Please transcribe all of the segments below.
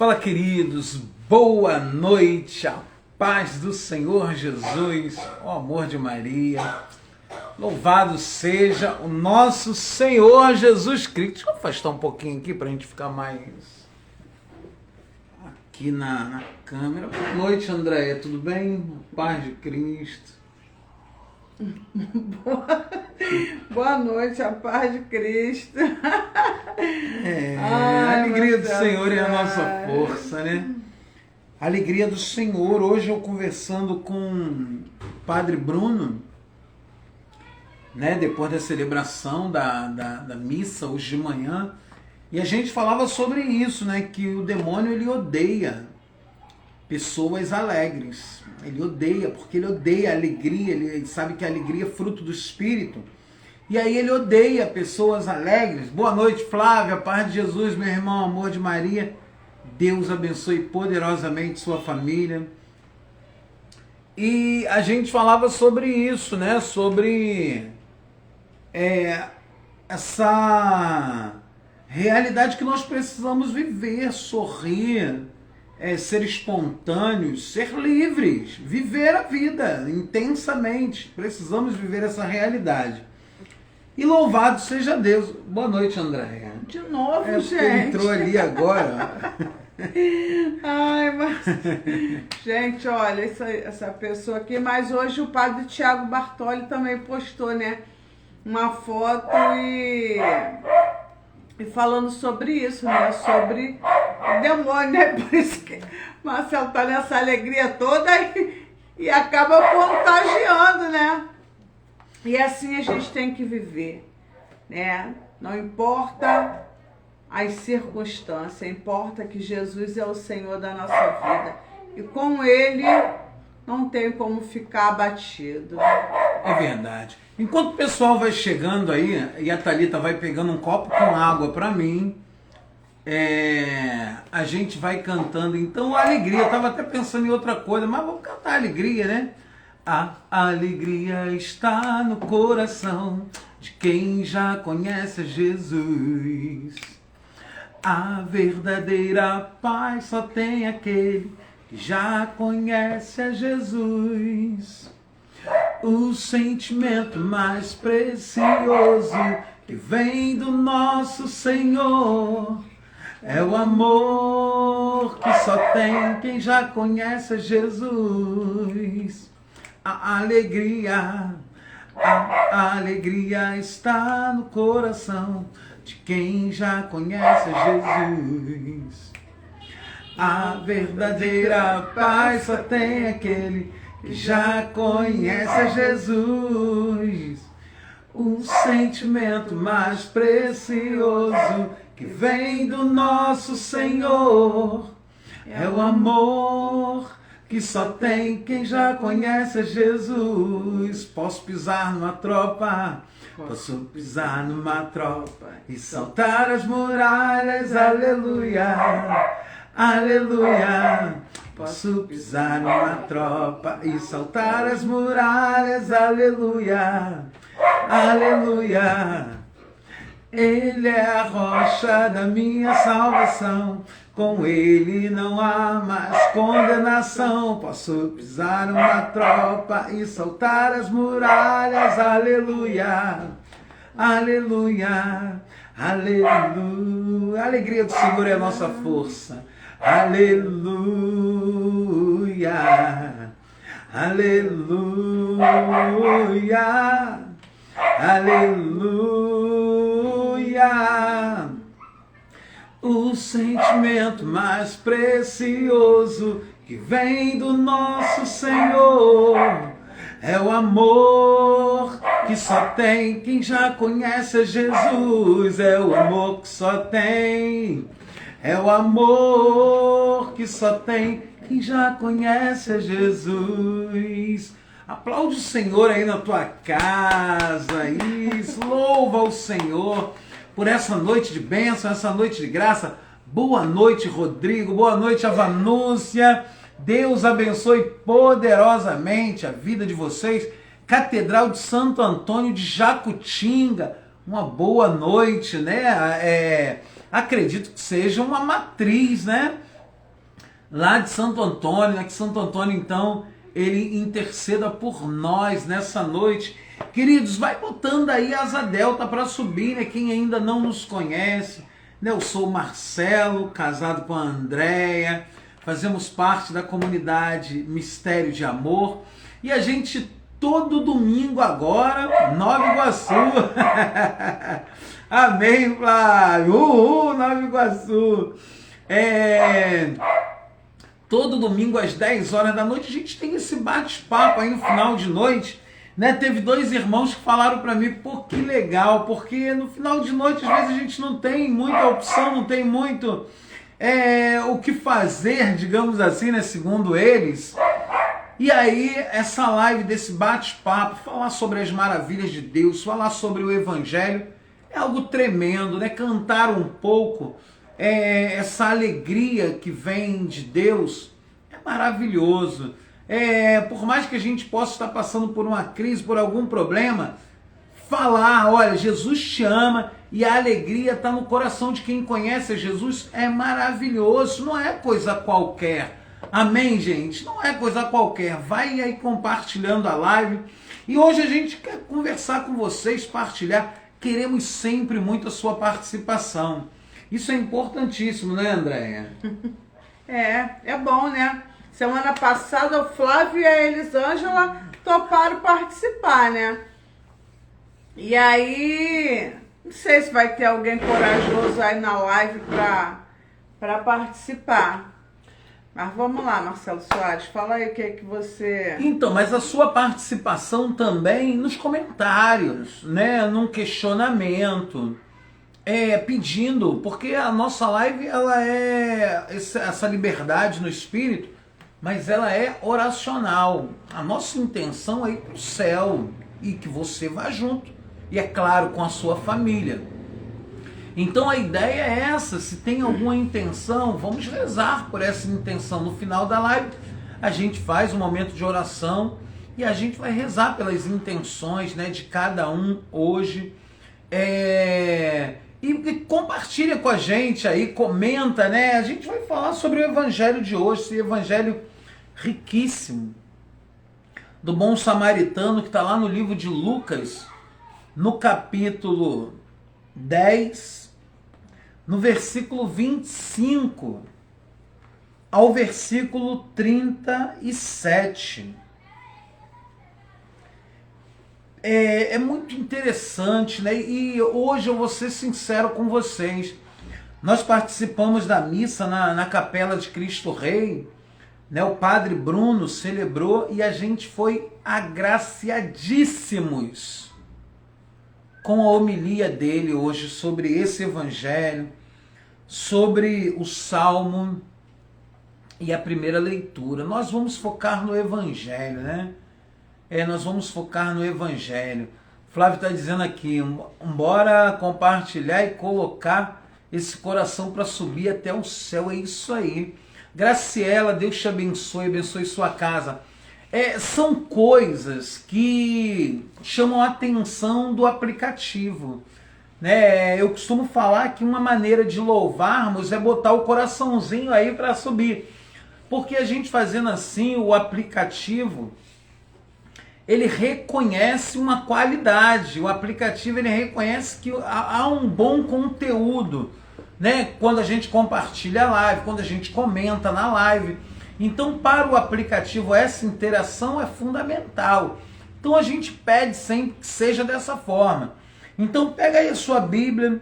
Fala, queridos, boa noite, a paz do Senhor Jesus, o amor de Maria, louvado seja o nosso Senhor Jesus Cristo. Deixa eu afastar um pouquinho aqui para a gente ficar mais aqui na câmera. Boa noite, Andréia, tudo bem? Paz de Cristo. Boa noite, a paz de Cristo. A alegria do Senhor é a nossa força, né? A alegria do Senhor. Hoje eu conversando com o Padre Bruno, né? Depois da celebração da missa hoje de manhã, e a gente falava sobre isso, né? Que o demônio ele odeia pessoas alegres. Ele odeia, porque ele odeia a alegria, ele sabe que a alegria é fruto do Espírito. E aí ele odeia pessoas alegres. Boa noite, Flávia, paz de Jesus, meu irmão, amor de Maria. Deus abençoe poderosamente sua família. E a gente falava sobre isso, né? Sobre essa realidade que nós precisamos viver, sorrir, ser espontâneos, ser livres, viver a vida intensamente. Precisamos viver essa realidade. E louvado seja Deus. Boa noite, Andréia. De novo, gente. Ele entrou ali agora. Ai, mas... Gente, olha, essa pessoa aqui... Mas hoje o padre Tiago Bartoli também postou, né? Uma foto e falando sobre isso, né? Sobre o demônio, né? Por isso que Marcelo tá nessa alegria toda e acaba contagiando, né? E assim a gente tem que viver, né? Não importa as circunstâncias, importa que Jesus é o Senhor da nossa vida. E com Ele não tem como ficar abatido. É verdade. Enquanto o pessoal vai chegando aí, e a Thalita vai pegando um copo com água para mim, a gente vai cantando. Então, a alegria, eu estava até pensando em outra coisa, mas vamos cantar a alegria, né? A alegria está no coração de quem já conhece Jesus. A verdadeira paz só tem aquele que já conhece a Jesus. O sentimento mais precioso que vem do nosso Senhor é o amor que só tem quem já conhece a Jesus. A alegria está no coração de quem já conhece Jesus. A verdadeira paz só tem aquele que já conhece a Jesus. O sentimento mais precioso que vem do nosso Senhor é o amor que só tem quem já conhece a Jesus. Posso pisar numa tropa, posso pisar numa tropa e saltar as muralhas, aleluia, aleluia. Posso pisar numa tropa e saltar as muralhas, aleluia, aleluia. Ele é a rocha da minha salvação, com Ele não há mais condenação. Posso pisar numa tropa e saltar as muralhas, aleluia, aleluia, aleluia. A alegria do Senhor é a nossa força, aleluia, aleluia, aleluia. O sentimento mais precioso que vem do nosso Senhor é o amor que só tem quem já conhece a Jesus. É o amor que só tem, é o amor que só tem quem já conhece a Jesus. Aplaude o Senhor aí na tua casa, isso, louva o Senhor por essa noite de bênção, essa noite de graça. Boa noite, Rodrigo, boa noite, Avanúcia. Deus abençoe poderosamente a vida de vocês. Catedral de Santo Antônio de Jacutinga, uma boa noite, né? Acredito que seja uma matriz, né? lá de Santo Antônio, né? Que Santo Antônio, então, ele interceda por nós nessa noite. Queridos, vai botando aí Asa Delta para subir, né? Quem ainda não nos conhece, né? Eu sou o Marcelo, casado com a Andréia, fazemos parte da comunidade Mistério de Amor, e a gente todo domingo agora, Nova Iguaçu. Amém, Flávio. Nova Iguaçu. Todo domingo às 10 horas da noite a gente tem esse bate-papo aí no final de noite, né? Teve 2 irmãos que falaram para mim, pô, que legal, porque no final de noite às vezes a gente não tem muita opção, não tem muito o que fazer, digamos assim, né? Segundo eles. E aí, essa live desse bate-papo, falar sobre as maravilhas de Deus, falar sobre o Evangelho, é algo tremendo, né? Cantar um pouco essa alegria que vem de Deus é maravilhoso. Por mais que a gente possa estar passando por uma crise, por algum problema, falar, olha, Jesus te ama e a alegria está no coração de quem conhece Jesus é maravilhoso, não é coisa qualquer. Amém, gente? Não é coisa qualquer. Vai aí compartilhando a live. E hoje a gente quer conversar com vocês, partilhar. Queremos sempre muito a sua participação. Isso é importantíssimo, né, Andréia? É bom, né? Semana passada o Flávio e a Elisângela toparam participar, né? E aí, não sei se vai ter alguém corajoso aí na live para participar. Mas vamos lá, Marcelo Soares, fala aí o que é que você... Então, mas a sua participação também nos comentários, né? Num questionamento, pedindo, porque a nossa live, ela é essa liberdade no espírito, mas ela é oracional. A nossa intenção é ir para o céu e que você vá junto. E é claro, com a sua família. Então a ideia é essa, se tem alguma intenção, vamos rezar por essa intenção. No final da live, a gente faz um momento de oração e a gente vai rezar pelas intenções, né, de cada um hoje. E compartilha com a gente aí, comenta, né? A gente vai falar sobre o evangelho de hoje, esse evangelho riquíssimo do bom samaritano que está lá no livro de Lucas, no capítulo 10, no versículo 25 ao versículo 37. É muito interessante, né? E hoje eu vou ser sincero com vocês. Nós participamos da missa na Capela de Cristo Rei, né? O padre Bruno celebrou e a gente foi agraciadíssimos com a homilia dele hoje sobre esse evangelho, sobre o Salmo e a primeira leitura. Nós vamos focar no evangelho, né? Nós vamos focar no evangelho. Flávio está dizendo aqui, bora compartilhar e colocar esse coração para subir até o céu. É isso aí. Graciela, Deus te abençoe sua casa. São coisas que chamam a atenção do aplicativo, né? Eu costumo falar que uma maneira de louvarmos é botar o coraçãozinho aí para subir, porque a gente fazendo assim, o aplicativo, ele reconhece uma qualidade, o aplicativo ele reconhece que há um bom conteúdo, né? Quando a gente compartilha a live, quando a gente comenta na live. Então, para o aplicativo, essa interação é fundamental. Então, a gente pede sempre que seja dessa forma. Então, pega aí a sua Bíblia.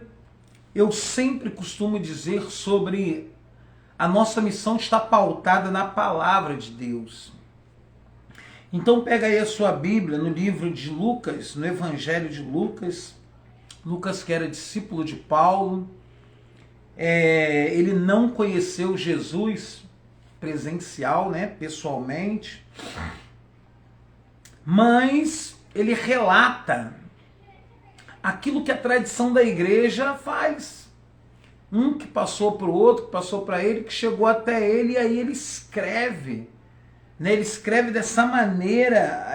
Eu sempre costumo dizer sobre a nossa missão está pautada na palavra de Deus. Então, pega aí a sua Bíblia no livro de Lucas, no Evangelho de Lucas. Lucas, que era discípulo de Paulo. Ele não conheceu Jesus presencial, né, pessoalmente, mas ele relata aquilo que a tradição da igreja faz. Um que passou para o outro, que passou para ele, que chegou até ele, e aí ele escreve, né? Ele escreve dessa maneira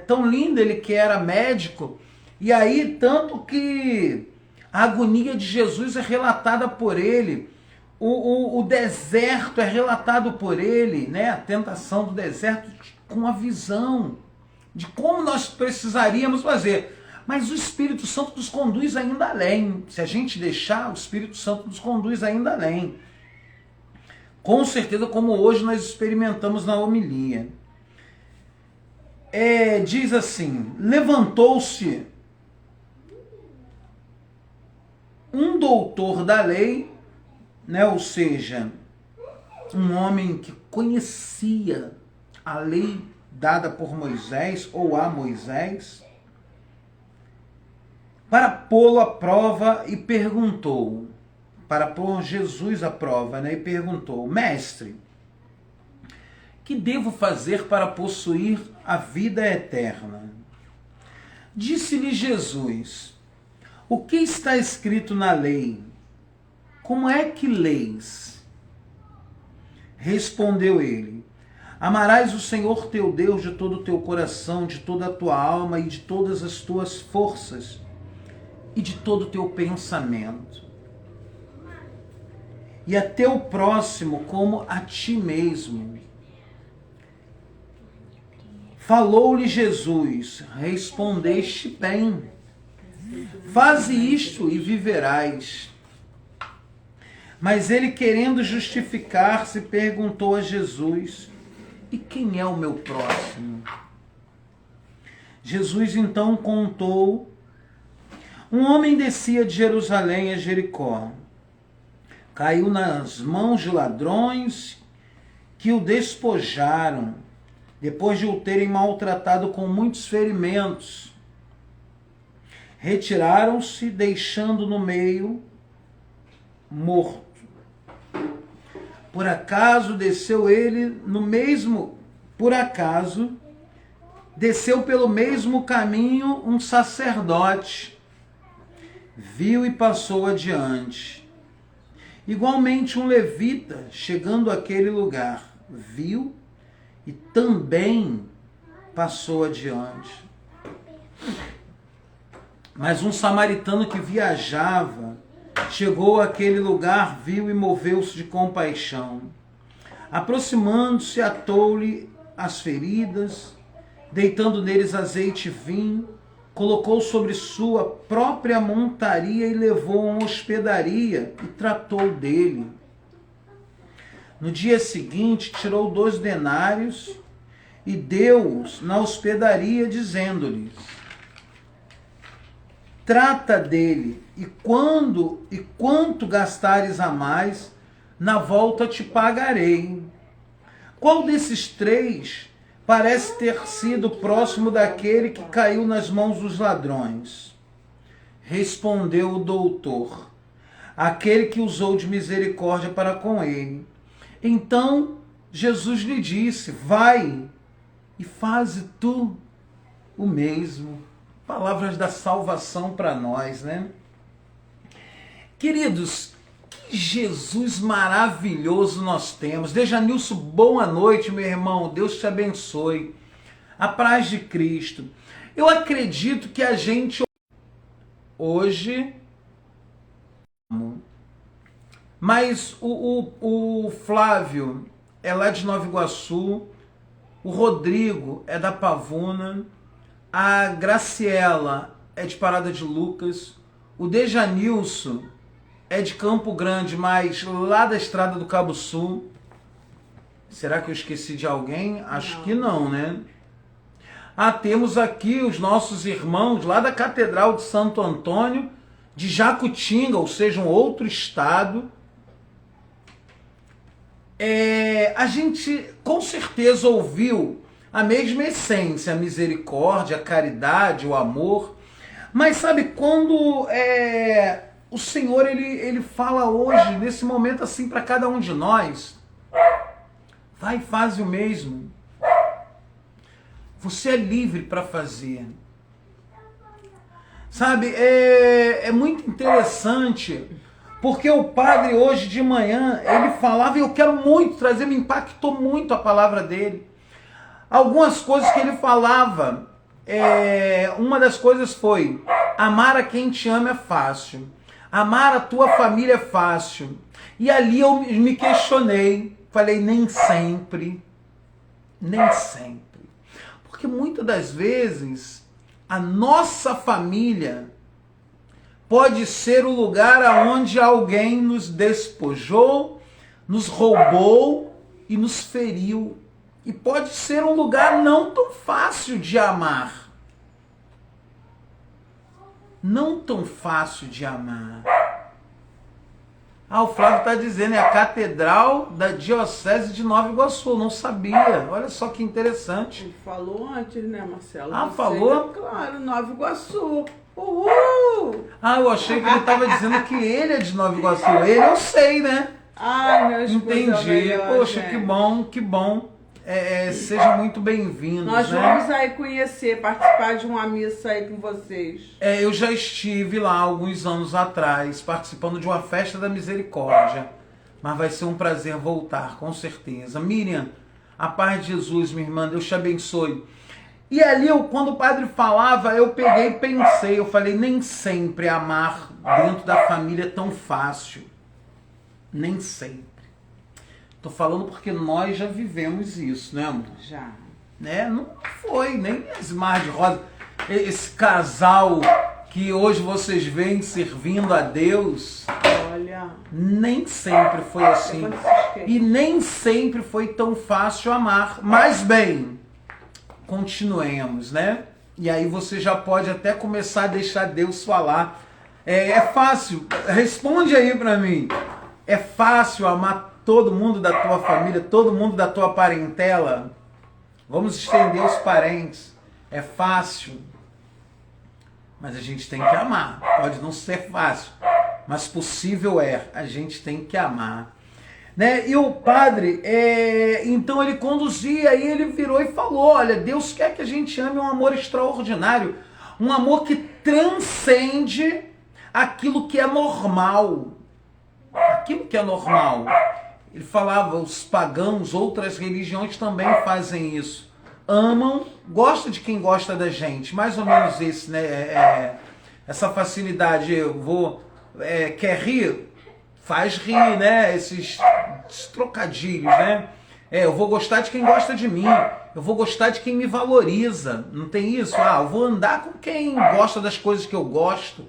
tão linda, ele que era médico, e aí tanto que a agonia de Jesus é relatada por ele. O deserto é relatado por ele, né? A tentação do deserto com a visão de como nós precisaríamos fazer. Mas o Espírito Santo nos conduz ainda além. Se a gente deixar, o Espírito Santo nos conduz ainda além. Com certeza, como hoje nós experimentamos na homilia. Diz assim, levantou-se um doutor da lei, né? Ou seja, um homem que conhecia a lei dada por Moisés ou a Moisés, para pô-lo à prova e perguntou, para pôr Jesus à prova, né? E perguntou, mestre, que devo fazer para possuir a vida eterna? Disse-lhe Jesus, o que está escrito na lei? Como é que leis? Respondeu ele, amarás o Senhor teu Deus de todo o teu coração, de toda a tua alma e de todas as tuas forças e de todo o teu pensamento. E a teu próximo como a ti mesmo. Falou-lhe Jesus, respondeste bem. Faze isto e viverás. Mas ele, querendo justificar-se, perguntou a Jesus, e quem é o meu próximo? Jesus então contou, um homem descia de Jerusalém a Jericó. Caiu nas mãos de ladrões que o despojaram, depois de o terem maltratado com muitos ferimentos. Retiraram-se, deixando no meio morto. Por acaso desceu pelo mesmo caminho um sacerdote. Viu e passou adiante. Igualmente um levita, chegando àquele lugar, viu e também passou adiante. Mas um samaritano que viajava, chegou àquele lugar, viu e moveu-se de compaixão. Aproximando-se, atou-lhe as feridas, deitando neles azeite e vinho, colocou sobre sua própria montaria e levou a uma hospedaria e tratou dele. No dia seguinte, tirou 2 denários e deu-os na hospedaria, dizendo-lhes, trata dele, e quanto gastares a mais, na volta te pagarei. Qual desses 3 parece ter sido próximo daquele que caiu nas mãos dos ladrões? Respondeu o doutor, aquele que usou de misericórdia para com ele. Então Jesus lhe disse, vai e faze tu o mesmo. Palavras da salvação para nós, né? Queridos, que Jesus maravilhoso nós temos. Dejanilson, boa noite, meu irmão. Deus te abençoe. A paz de Cristo. Eu acredito que a gente hoje... Mas o Flávio é lá de Nova Iguaçu, o Rodrigo é da Pavuna, a Graciela é de Parada de Lucas, o Dejanilson é de Campo Grande, mas lá da Estrada do Cabo Sul. Será que eu esqueci de alguém? Acho que não, né? Temos aqui os nossos irmãos lá da Catedral de Santo Antônio, de Jacutinga, ou seja, um outro estado. A gente com certeza ouviu a mesma essência, a misericórdia, a caridade, o amor. Mas sabe, quando o Senhor ele fala hoje, nesse momento assim, para cada um de nós, vai e faz o mesmo. Você é livre para fazer. Sabe, é muito interessante, porque o padre hoje de manhã, ele falava, e eu quero muito trazer, me impactou muito a palavra dele. Algumas coisas que ele falava, uma das coisas foi, amar a quem te ama é fácil. Amar a tua família é fácil. E ali eu me questionei, falei, nem sempre. Porque muitas das vezes a nossa família pode ser o lugar aonde alguém nos despojou, nos roubou e nos feriu. E pode ser um lugar não tão fácil de amar. Não tão fácil de amar. Ah, o Flávio está dizendo, é a Catedral da Diocese de Nova Iguaçu. Eu não sabia. Olha só que interessante. Ele falou antes, né, Marcelo? Ah, falou? Claro, Nova Iguaçu. Uhul! Ah, eu achei que ele estava dizendo que ele é de Nova Iguaçu. Ele eu sei, né? Ai, meu esposo. Entendi. Melhor, Poxa, gente. que bom, que bom. Seja muito bem-vindos, Nós né? vamos aí conhecer, participar de uma missa aí com vocês. Eu já estive lá alguns anos atrás, participando de uma festa da misericórdia. Mas vai ser um prazer voltar, com certeza. Miriam, a paz de Jesus, minha irmã, Deus te abençoe. E ali, quando o padre falava, eu peguei e pensei, eu falei, nem sempre amar dentro da família é tão fácil. Nem sempre. Tô falando porque nós já vivemos isso, né, amor? Já. Né? Não foi, nem as mar de rosa. Esse casal que hoje vocês veem servindo a Deus, Olha. nem sempre foi assim. E nem sempre foi tão fácil amar. Mas bem, continuemos, né? E aí você já pode até começar a deixar Deus falar. É fácil, responde aí pra mim. É fácil amar todo mundo da tua família, todo mundo da tua parentela? Vamos estender os parentes. É fácil. Mas a gente tem que amar. Pode não ser fácil, mas possível é. A gente tem que amar. Né? E o padre, então ele conduzia, e ele virou e falou, olha, Deus quer que a gente ame um amor extraordinário. Um amor que transcende aquilo que é normal. Aquilo que é normal. Ele falava, os pagãos, outras religiões também fazem isso. Amam, gosta de quem gosta da gente. Mais ou menos esse, né? Essa facilidade, quer rir? Faz rir, né? Esses trocadilhos, né? Eu vou gostar de quem gosta de mim. Eu vou gostar de quem me valoriza. Não tem isso? Eu vou andar com quem gosta das coisas que eu gosto.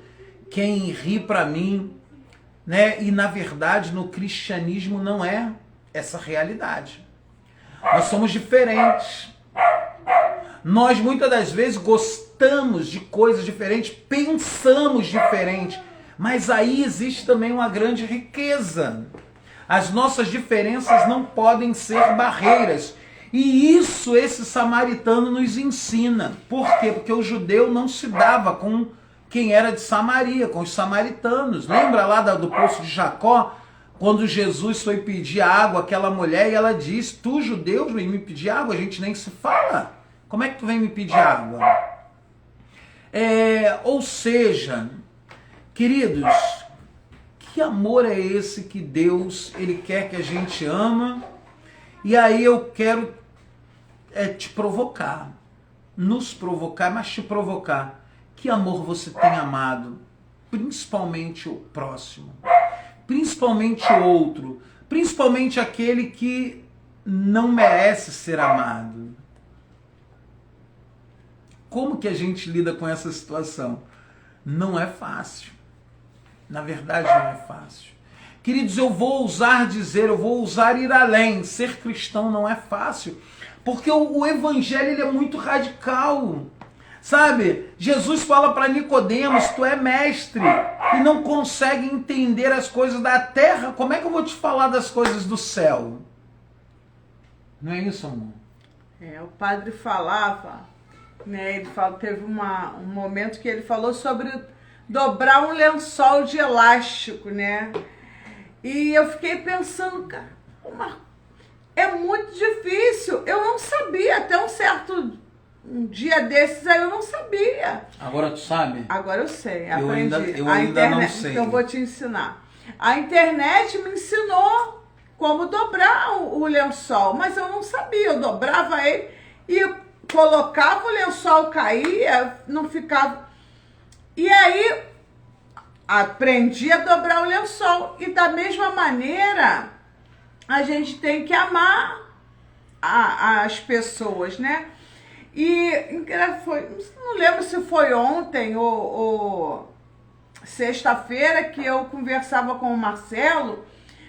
Quem ri pra mim. Né? E na verdade no cristianismo não é essa realidade. Nós somos diferentes. Nós muitas das vezes gostamos de coisas diferentes, pensamos diferente, mas aí existe também uma grande riqueza. As nossas diferenças não podem ser barreiras. E isso esse samaritano nos ensina. Por quê? Porque o judeu não se dava com quem era de Samaria, com os samaritanos. Lembra lá do poço de Jacó, quando Jesus foi pedir água àquela mulher e ela disse, tu judeu vem me pedir água? A gente nem se fala. Como é que tu vem me pedir água? Ou seja, queridos, que amor é esse que Deus ele quer que a gente ama? E aí eu quero te provocar, nos provocar, mas te provocar. Que amor você tem amado? Principalmente o próximo, principalmente o outro, principalmente aquele que não merece ser amado. Como que a gente lida com essa situação? Não é fácil. Na verdade, não é fácil. Queridos, eu vou ousar dizer, eu vou ousar ir além. Ser cristão não é fácil, porque o evangelho ele é muito radical. Sabe, Jesus fala para Nicodemos, tu é mestre e não consegue entender as coisas da terra, como é que eu vou te falar das coisas do céu? Não é isso, amor? O padre falava, né, teve um momento que ele falou sobre dobrar um lençol de elástico, né? E eu fiquei pensando, cara, é muito difícil, eu não sabia até um dia desses aí eu não sabia. Agora tu sabe? Agora eu sei, aprendi. Eu ainda não sei. Então eu vou te ensinar. A internet me ensinou como dobrar o lençol, mas eu não sabia. Eu dobrava ele e colocava o lençol, caía, não ficava... E aí, aprendi a dobrar o lençol. E da mesma maneira, a gente tem que amar as pessoas, né? E não lembro se foi ontem ou sexta-feira que eu conversava com o Marcelo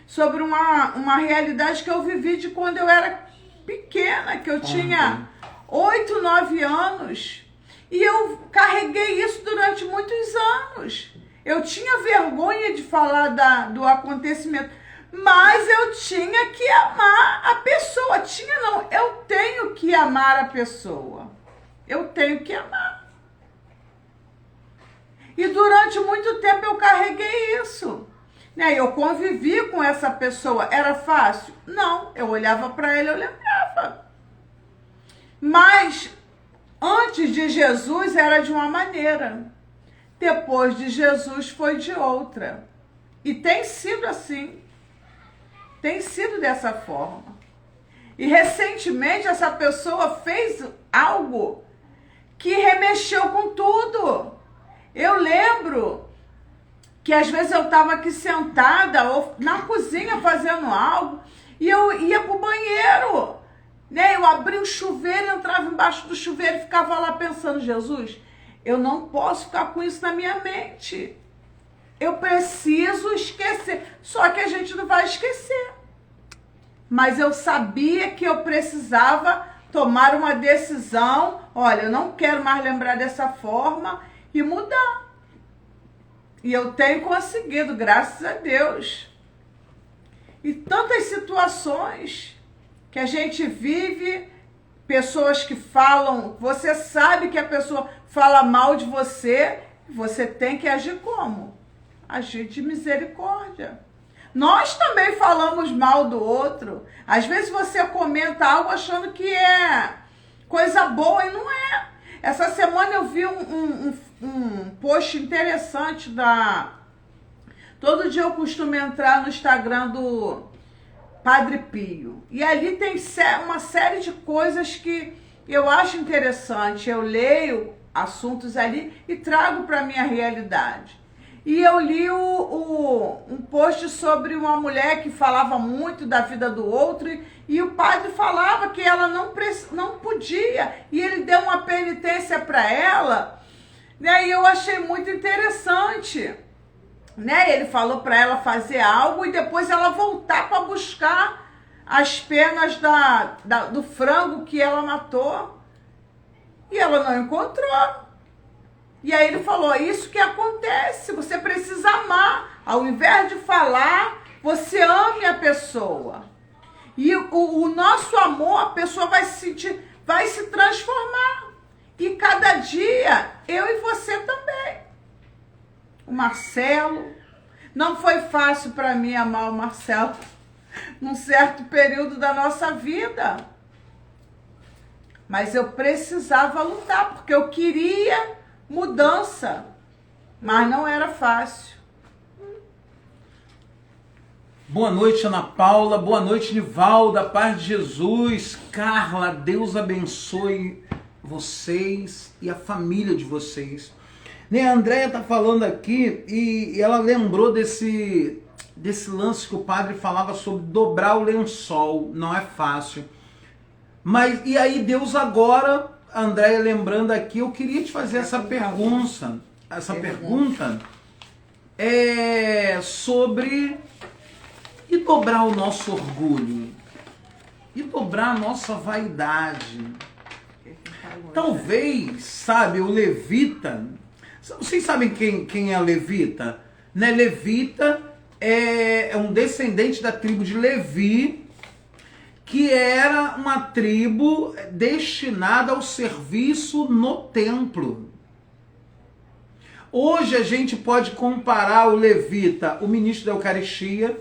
sobre uma realidade que eu vivi de quando eu era pequena, que eu tinha 8, 9 anos, e eu carreguei isso durante muitos anos. Eu tinha vergonha de falar do acontecimento, mas eu tinha que amar a pessoa. Eu tenho que amar a pessoa. Eu tenho que amar. E durante muito tempo eu carreguei isso. Né? Eu convivi com essa pessoa. Era fácil? Não. Eu olhava para ela e eu lembrava. Mas antes de Jesus era de uma maneira. Depois de Jesus foi de outra. E tem sido assim. Tem sido dessa forma. E recentemente essa pessoa fez algo que remexeu com tudo. Eu lembro que às vezes eu estava aqui sentada ou na cozinha fazendo algo e eu ia pro banheiro, né? Eu abria o chuveiro, entrava embaixo do chuveiro e ficava lá pensando, Jesus, eu não posso ficar com isso na minha mente. Eu preciso esquecer. Só que a gente não vai esquecer. Mas eu sabia que eu precisava tomar uma decisão. Olha, eu não quero mais lembrar dessa forma e mudar. E eu tenho conseguido, graças a Deus. E tantas situações que a gente vive, pessoas que falam, você sabe que a pessoa fala mal de você, você tem que agir como? Agir de misericórdia. Nós também falamos mal do outro. Às vezes você comenta algo achando que é coisa boa e não é. Essa semana eu vi um post interessante Todo dia eu costumo entrar no Instagram do Padre Pio. E ali tem uma série de coisas que eu acho interessante. Eu leio assuntos ali e trago para a minha realidade. E eu li um post sobre uma mulher que falava muito da vida do outro e o padre falava que ela não podia. E ele deu uma penitência para ela, né? E eu achei muito interessante. Né? Ele falou para ela fazer algo e depois ela voltar para buscar as penas do frango que ela matou. E ela não encontrou. E aí ele falou, é isso que acontece, você precisa amar. Ao invés de falar, você ame a pessoa. E o nosso amor, a pessoa vai se transformar. E cada dia, eu e você também. O Marcelo, não foi fácil para mim amar o Marcelo num certo período da nossa vida. Mas eu precisava lutar, porque eu queria mudança, mas não era fácil. Boa noite, Ana Paula. Boa noite, Nivalda. Paz de Jesus. Carla, Deus abençoe vocês e a família de vocês. Né, a Andréia tá falando aqui e ela lembrou desse lance que o padre falava sobre dobrar o lençol. Não é fácil. Mas, e aí Deus agora, a Andréia lembrando aqui, eu queria te fazer essa pergunta. Essa pergunta é sobre e dobrar o nosso orgulho, e dobrar a nossa vaidade. Talvez, sabe, o levita, vocês sabem quem é o levita? Né? Levita é um descendente da tribo de Levi, que era uma tribo destinada ao serviço no templo. Hoje a gente pode comparar o levita, o ministro da Eucaristia,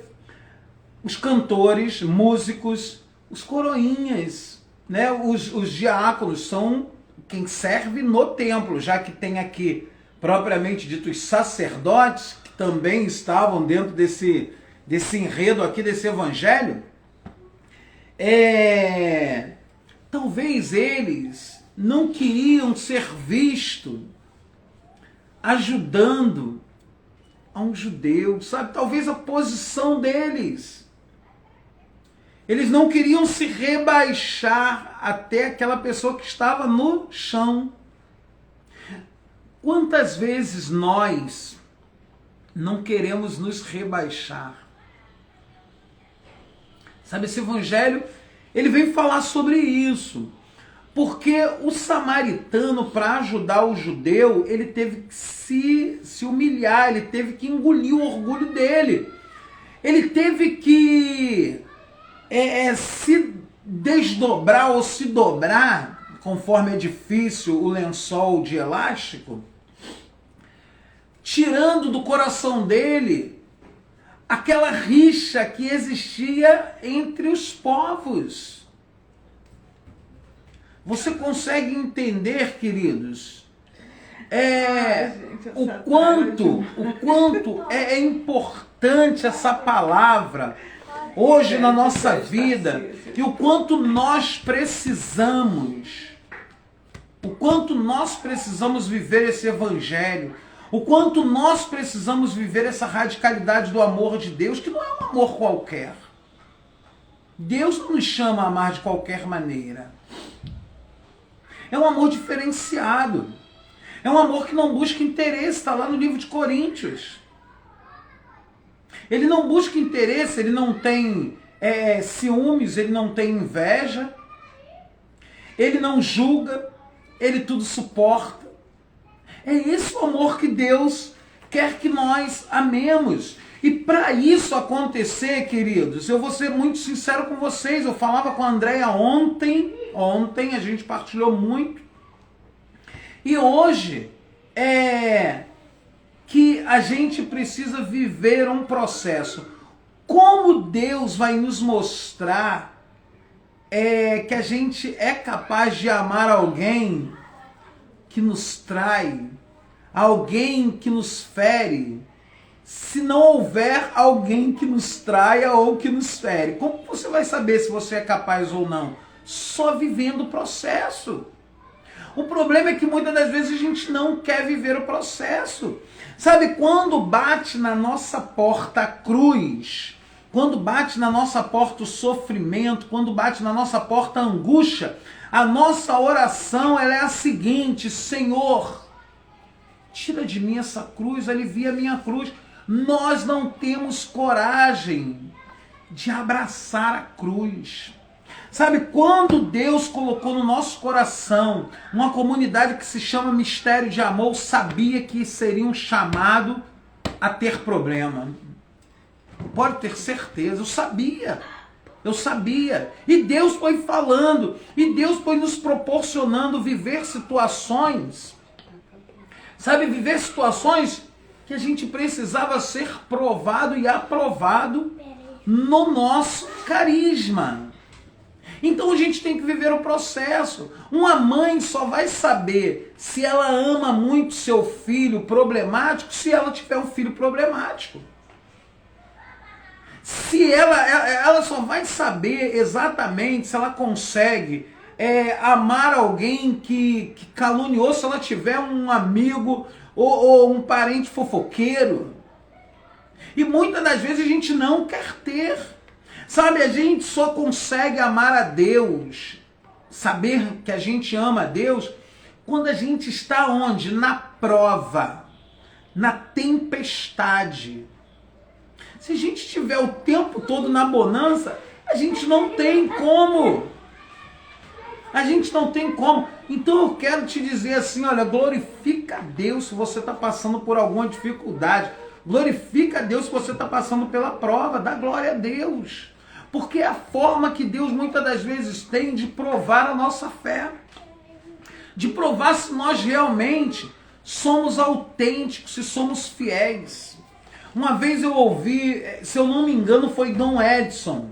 os cantores, músicos, os coroinhas, né? Os diáconos são quem serve no templo, já que tem aqui, propriamente dito, os sacerdotes, que também estavam dentro desse enredo aqui, desse evangelho. Talvez eles não queriam ser vistos ajudando a um judeu, sabe? Talvez a posição deles. Eles não queriam se rebaixar até aquela pessoa que estava no chão. Quantas vezes nós não queremos nos rebaixar? Sabe, esse evangelho, ele vem falar sobre isso. Porque o samaritano, para ajudar o judeu, ele teve que se humilhar, ele teve que engolir o orgulho dele. Ele teve que se desdobrar ou se dobrar, conforme é difícil o lençol de elástico, tirando do coração dele aquela rixa que existia entre os povos. Você consegue entender, queridos, o quanto é importante essa palavra hoje na nossa vida e o quanto nós precisamos viver esse evangelho, o quanto nós precisamos viver essa radicalidade do amor de Deus, que não é um amor qualquer. Deus não nos chama a amar de qualquer maneira. É um amor diferenciado. É um amor que não busca interesse, está lá no livro de Coríntios. Ele não busca interesse, ele não tem ciúmes, ele não tem inveja, ele não julga, ele tudo suporta. É esse o amor que Deus quer que nós amemos. E para isso acontecer, queridos, eu vou ser muito sincero com vocês. Eu falava com a Andréia ontem a gente partilhou muito. E hoje que a gente precisa viver um processo. Como Deus vai nos mostrar que a gente é capaz de amar alguém que nos trai, alguém que nos fere, se não houver alguém que nos traia ou que nos fere? Como você vai saber se você é capaz ou não? Só vivendo o processo. O problema é que muitas das vezes a gente não quer viver o processo. Sabe, quando bate na nossa porta a cruz, quando bate na nossa porta o sofrimento, quando bate na nossa porta a angústia, a nossa oração ela é a seguinte: Senhor, tira de mim essa cruz, alivia a minha cruz. Nós não temos coragem de abraçar a cruz. Sabe, quando Deus colocou no nosso coração uma comunidade que se chama Mistério de Amor, eu sabia que seria um chamado a ter problema. Pode ter certeza, eu sabia. E Deus foi falando, e Deus foi nos proporcionando viver situações, sabe, viver situações que a gente precisava ser provado e aprovado no nosso carisma. Então a gente tem que viver o processo. Uma mãe só vai saber se ela ama muito seu filho problemático se ela tiver um filho problemático. Se ela só vai saber exatamente se ela consegue amar alguém que caluniou se ela tiver um amigo ou um parente fofoqueiro. E muitas das vezes a gente não quer ter. Sabe, a gente só consegue amar a Deus, saber que a gente ama a Deus, quando a gente está onde? Na prova, na tempestade. Se a gente estiver o tempo todo na bonança, a gente não tem como. A gente não tem como. Então eu quero te dizer assim, olha, glorifica a Deus se você está passando por alguma dificuldade. Glorifica a Deus se você está passando pela prova. Dá glória a Deus. Porque é a forma que Deus muitas das vezes tem de provar a nossa fé. De provar se nós realmente somos autênticos, se somos fiéis. Uma vez eu ouvi, se eu não me engano, foi Dom Edson.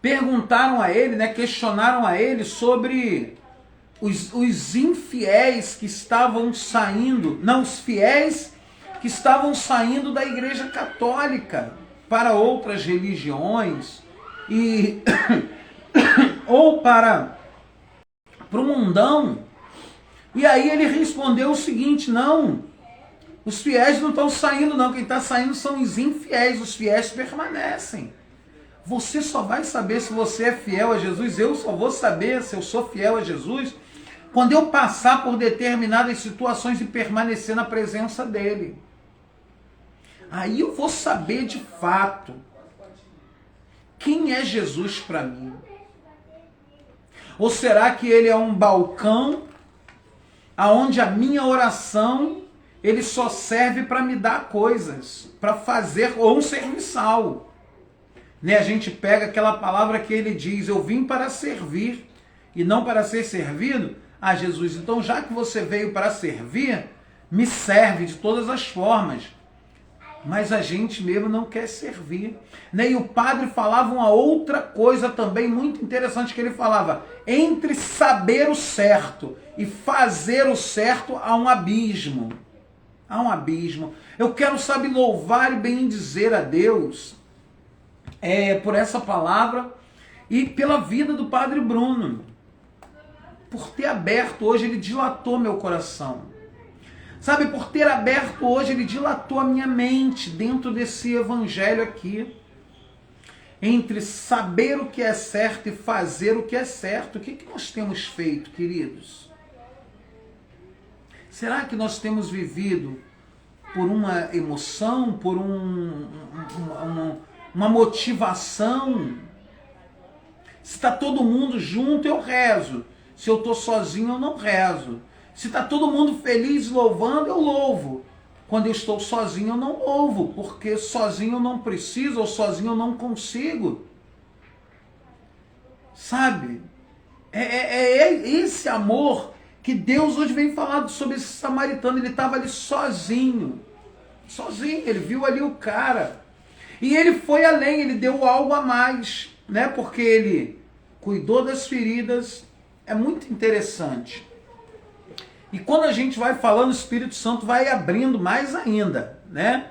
Perguntaram a ele, questionaram a ele sobre os infiéis que estavam saindo, não, os fiéis que estavam saindo da Igreja Católica para outras religiões ou para o mundão. E aí ele respondeu o seguinte: não, Os fiéis não estão saindo não, quem está saindo são os infiéis, os fiéis permanecem. Você só vai saber se você é fiel a Jesus, eu só vou saber se eu sou fiel a Jesus quando eu passar por determinadas situações e permanecer na presença dele. Aí eu vou saber de fato quem é Jesus para mim. Ou será que ele é um balcão aonde a minha oração ele só serve para me dar coisas, para fazer, ou um serviçal. Né? A gente pega aquela palavra que ele diz, eu vim para servir e não para ser servido. Ah, Jesus, então já que você veio para servir, me serve de todas as formas. Mas a gente mesmo não quer servir. Né? E o padre falava uma outra coisa também muito interessante, que ele falava, entre saber o certo e fazer o certo há um abismo. Há um abismo. Eu quero, sabe, louvar e bendizer a Deus por essa palavra e pela vida do Padre Bruno. Por ter aberto hoje, ele dilatou meu coração. Sabe, por ter aberto hoje, ele dilatou a minha mente dentro desse evangelho aqui. Entre saber o que é certo e fazer o que é certo. O que nós temos feito, queridos? Será que nós temos vivido por uma emoção, por uma motivação? Se está todo mundo junto, eu rezo. Se eu estou sozinho, eu não rezo. Se está todo mundo feliz louvando, eu louvo. Quando eu estou sozinho, eu não louvo, porque sozinho eu não preciso, ou sozinho eu não consigo. Sabe? É esse amor que Deus hoje vem falando sobre esse samaritano. Ele estava ali sozinho. Sozinho, ele viu ali o cara. E ele foi além, ele deu algo a mais, né? Porque ele cuidou das feridas. É muito interessante. E quando a gente vai falando, o Espírito Santo vai abrindo mais ainda, né?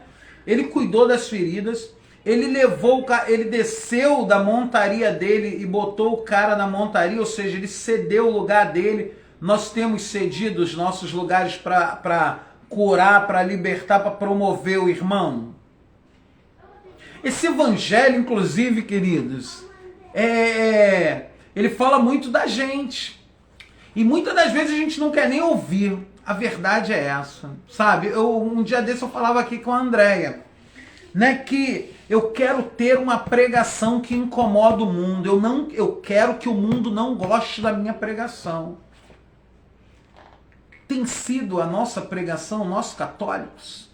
Ele cuidou das feridas, ele levou, ele desceu da montaria dele e botou o cara na montaria, ou seja, ele cedeu o lugar dele. Nós temos cedido os nossos lugares para curar, para libertar, para promover o irmão. Esse evangelho, inclusive, queridos, ele fala muito da gente. E muitas das vezes a gente não quer nem ouvir. A verdade é essa, sabe? Um dia desse eu falava aqui com a Andréia, né, que eu quero ter uma pregação que incomoda o mundo. Eu quero que o mundo não goste da minha pregação. Tem sido a nossa pregação, nós católicos?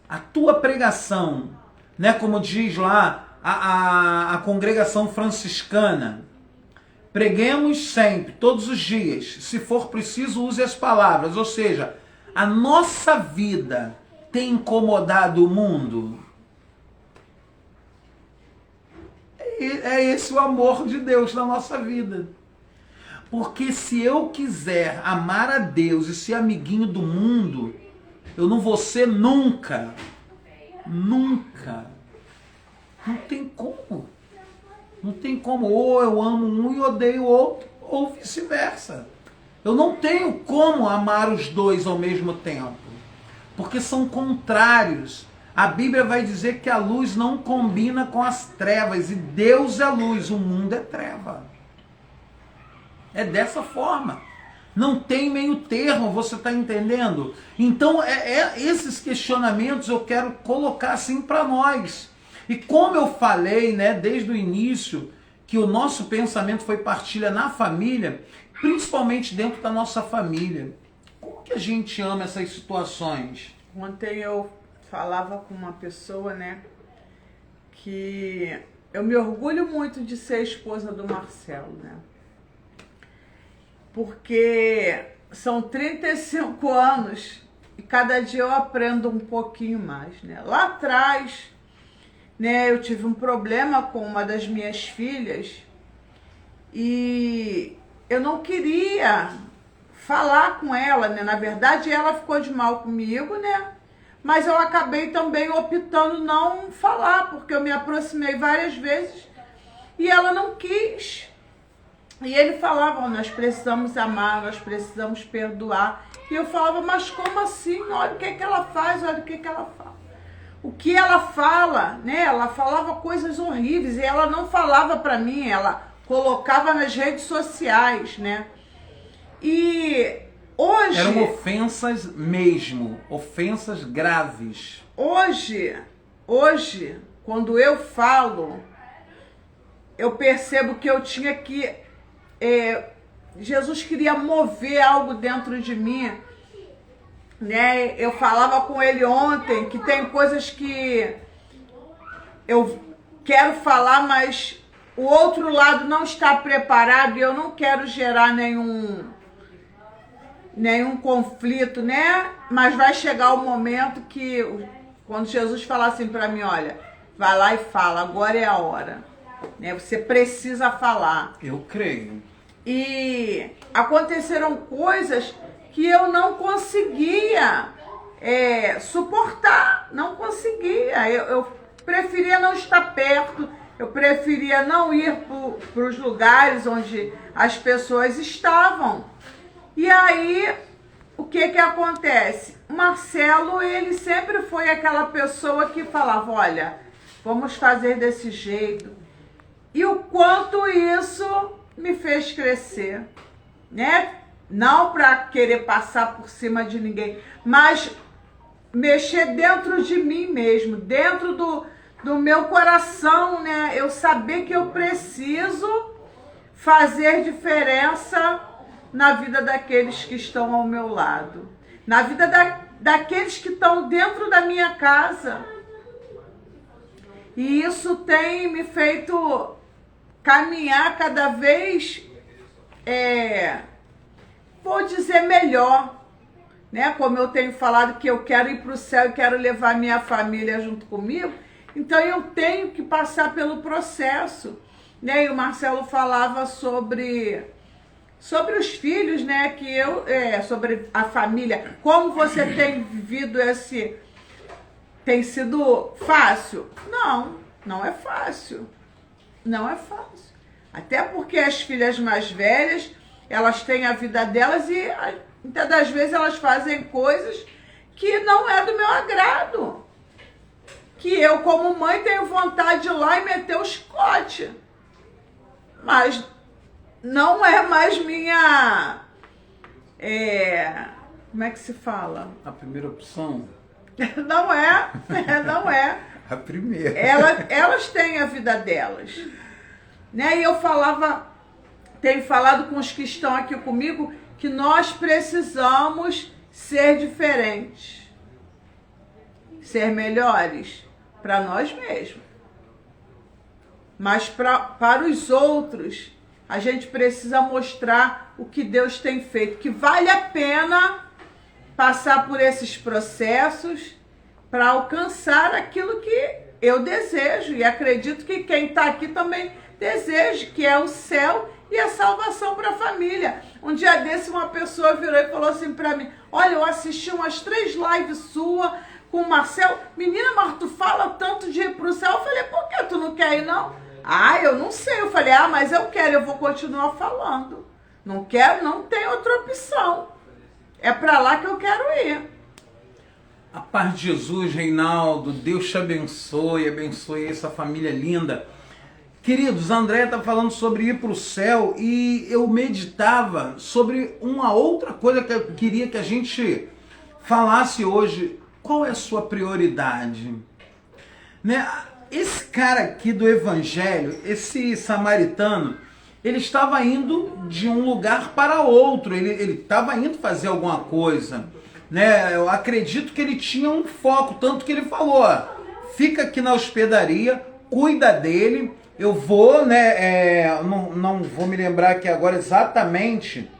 A tua pregação, né, como diz lá a congregação franciscana, preguemos sempre, todos os dias. Se for preciso, use as palavras. Ou seja, a nossa vida tem incomodado o mundo? É esse o amor de Deus na nossa vida. Porque se eu quiser amar a Deus e ser amiguinho do mundo, eu não vou ser nunca. Nunca. Não tem como. Não tem como, ou eu amo um e odeio o outro, ou vice-versa. Eu não tenho como amar os dois ao mesmo tempo, porque são contrários. A Bíblia vai dizer que a luz não combina com as trevas, e Deus é luz, o mundo é treva. É dessa forma. Não tem meio termo, você está entendendo? Então, esses questionamentos eu quero colocar assim para nós. E como eu falei, né, desde o início, que o nosso pensamento foi partilha na família, principalmente dentro da nossa família. Como que a gente ama essas situações? Ontem eu falava com uma pessoa, né, que eu me orgulho muito de ser esposa do Marcelo, né? Porque são 35 anos e cada dia eu aprendo um pouquinho mais, né? Lá atrás, né, eu tive um problema com uma das minhas filhas e eu não queria falar com ela, né? Na verdade, ela ficou de mal comigo, né? Mas eu acabei também optando não falar, porque eu me aproximei várias vezes e ela não quis. E ele falava, nós precisamos amar, nós precisamos perdoar. E eu falava, mas como assim? Olha o que ela faz, olha o que ela fala. O que ela fala, né? Ela falava coisas horríveis e ela não falava para mim, ela colocava nas redes sociais, né? E hoje... Eram ofensas mesmo, ofensas graves. Hoje, quando eu falo, eu percebo que eu tinha que... Jesus queria mover algo dentro de mim, né? Eu falava com ele ontem que tem coisas que eu quero falar, mas o outro lado não está preparado e eu não quero gerar nenhum conflito, né? Mas vai chegar o momento que, quando Jesus falar assim para mim, olha, vai lá e fala, agora é a hora, né? Você precisa falar. Eu creio. E aconteceram coisas que eu não conseguia suportar, não conseguia. Eu preferia não estar perto, eu preferia não ir para os lugares onde as pessoas estavam. E aí, o que acontece? Marcelo, ele sempre foi aquela pessoa que falava, olha, vamos fazer desse jeito. E o quanto isso me fez crescer, né? Não para querer passar por cima de ninguém, mas mexer dentro de mim mesmo, dentro do meu coração, né? Eu saber que eu preciso fazer diferença na vida daqueles que estão ao meu lado, na vida daqueles que estão dentro da minha casa. E isso tem me feito caminhar cada vez, vou dizer, melhor, né? Como eu tenho falado que eu quero ir para o céu e quero levar minha família junto comigo, então eu tenho que passar pelo processo, né? E o Marcelo falava sobre os filhos, né? Que sobre a família, como você tem vivido esse... Tem sido fácil? Não é fácil. Não é fácil. Até porque as filhas mais velhas, elas têm a vida delas e muitas das vezes elas fazem coisas que não é do meu agrado. Que eu, como mãe, tenho vontade de ir lá e meter o chicote. Mas não é mais minha... como é que se fala? A primeira opção? Não é. A primeira. Elas têm a vida delas. Né? E eu tenho falado com os que estão aqui comigo, que nós precisamos ser diferentes. Ser melhores para nós mesmos. Mas para os outros, a gente precisa mostrar o que Deus tem feito. Que vale a pena passar por esses processos para alcançar aquilo que eu desejo. E acredito que quem está aqui também deseja, que é o céu e a salvação para a família. Um dia desse, uma pessoa virou e falou assim para mim, olha, eu assisti umas 3 lives suas com o Marcelo. Menina, mas tu fala tanto de ir para o céu. Eu falei, por que tu não quer ir, não? Eu não sei. Eu falei, mas eu quero, eu vou continuar falando. Não quero, não tem outra opção. É para lá que eu quero ir. A paz de Jesus, Reinaldo, Deus te abençoe essa família linda. Queridos, a Andréia está falando sobre ir para o céu e eu meditava sobre uma outra coisa que eu queria que a gente falasse hoje. Qual é a sua prioridade? Né? Esse cara aqui do Evangelho, esse samaritano, ele estava indo de um lugar para outro, ele estava indo fazer alguma coisa. Né? Eu acredito que ele tinha um foco, tanto que ele falou, fica aqui na hospedaria, cuida dele, eu vou, né, não vou me lembrar aqui agora exatamente,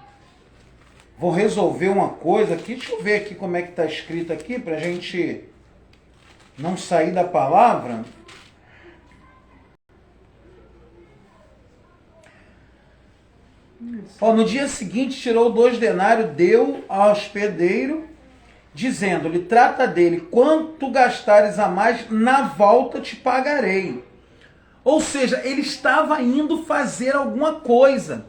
vou resolver uma coisa aqui, deixa eu ver aqui como é que está escrito aqui, para a gente não sair da palavra. No dia seguinte tirou 2 denários, deu ao hospedeiro, dizendo-lhe, trata dele, quanto gastares a mais, na volta te pagarei. Ou seja, ele estava indo fazer alguma coisa.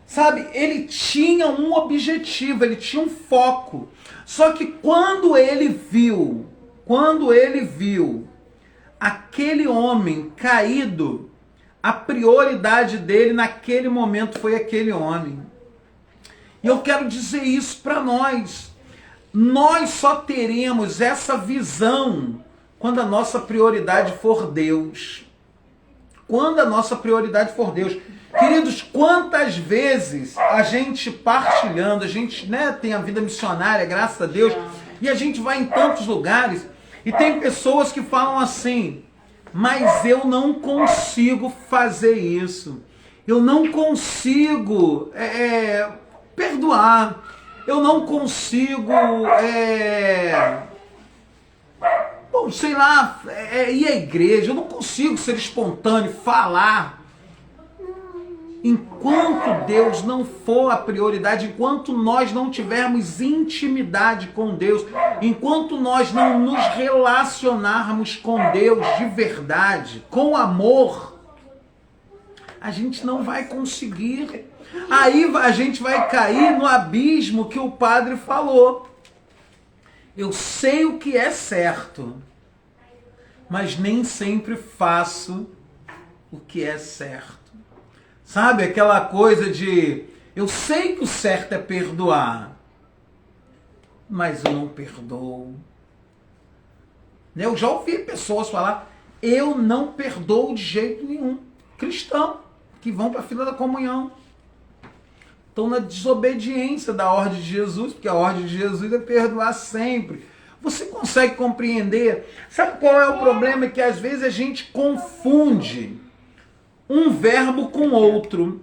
Sabe, ele tinha um objetivo, ele tinha um foco. Só que quando ele viu aquele homem caído, a prioridade dele naquele momento foi aquele homem. E eu quero dizer isso para nós. Nós só teremos essa visão quando a nossa prioridade for Deus. Quando a nossa prioridade for Deus. Queridos, quantas vezes a gente partilhando, a gente tem a vida missionária, graças a Deus, e a gente vai em tantos lugares e tem pessoas que falam assim, mas eu não consigo fazer isso. Eu não consigo perdoar. Eu não consigo, sei lá, ir à igreja. Eu não consigo ser espontâneo, falar. Enquanto Deus não for a prioridade, enquanto nós não tivermos intimidade com Deus, enquanto nós não nos relacionarmos com Deus de verdade, com amor, a gente não vai conseguir. Aí a gente vai cair no abismo que o padre falou. Eu sei o que é certo, mas nem sempre faço o que é certo. Sabe aquela coisa de, eu sei que o certo é perdoar, mas eu não perdoo. Eu já ouvi pessoas falar, eu não perdoo de jeito nenhum. Cristão, que vão para a fila da comunhão. Estão na desobediência da ordem de Jesus, porque a ordem de Jesus é perdoar sempre. Você consegue compreender? Sabe qual é o problema? Que às vezes a gente confunde um verbo com outro.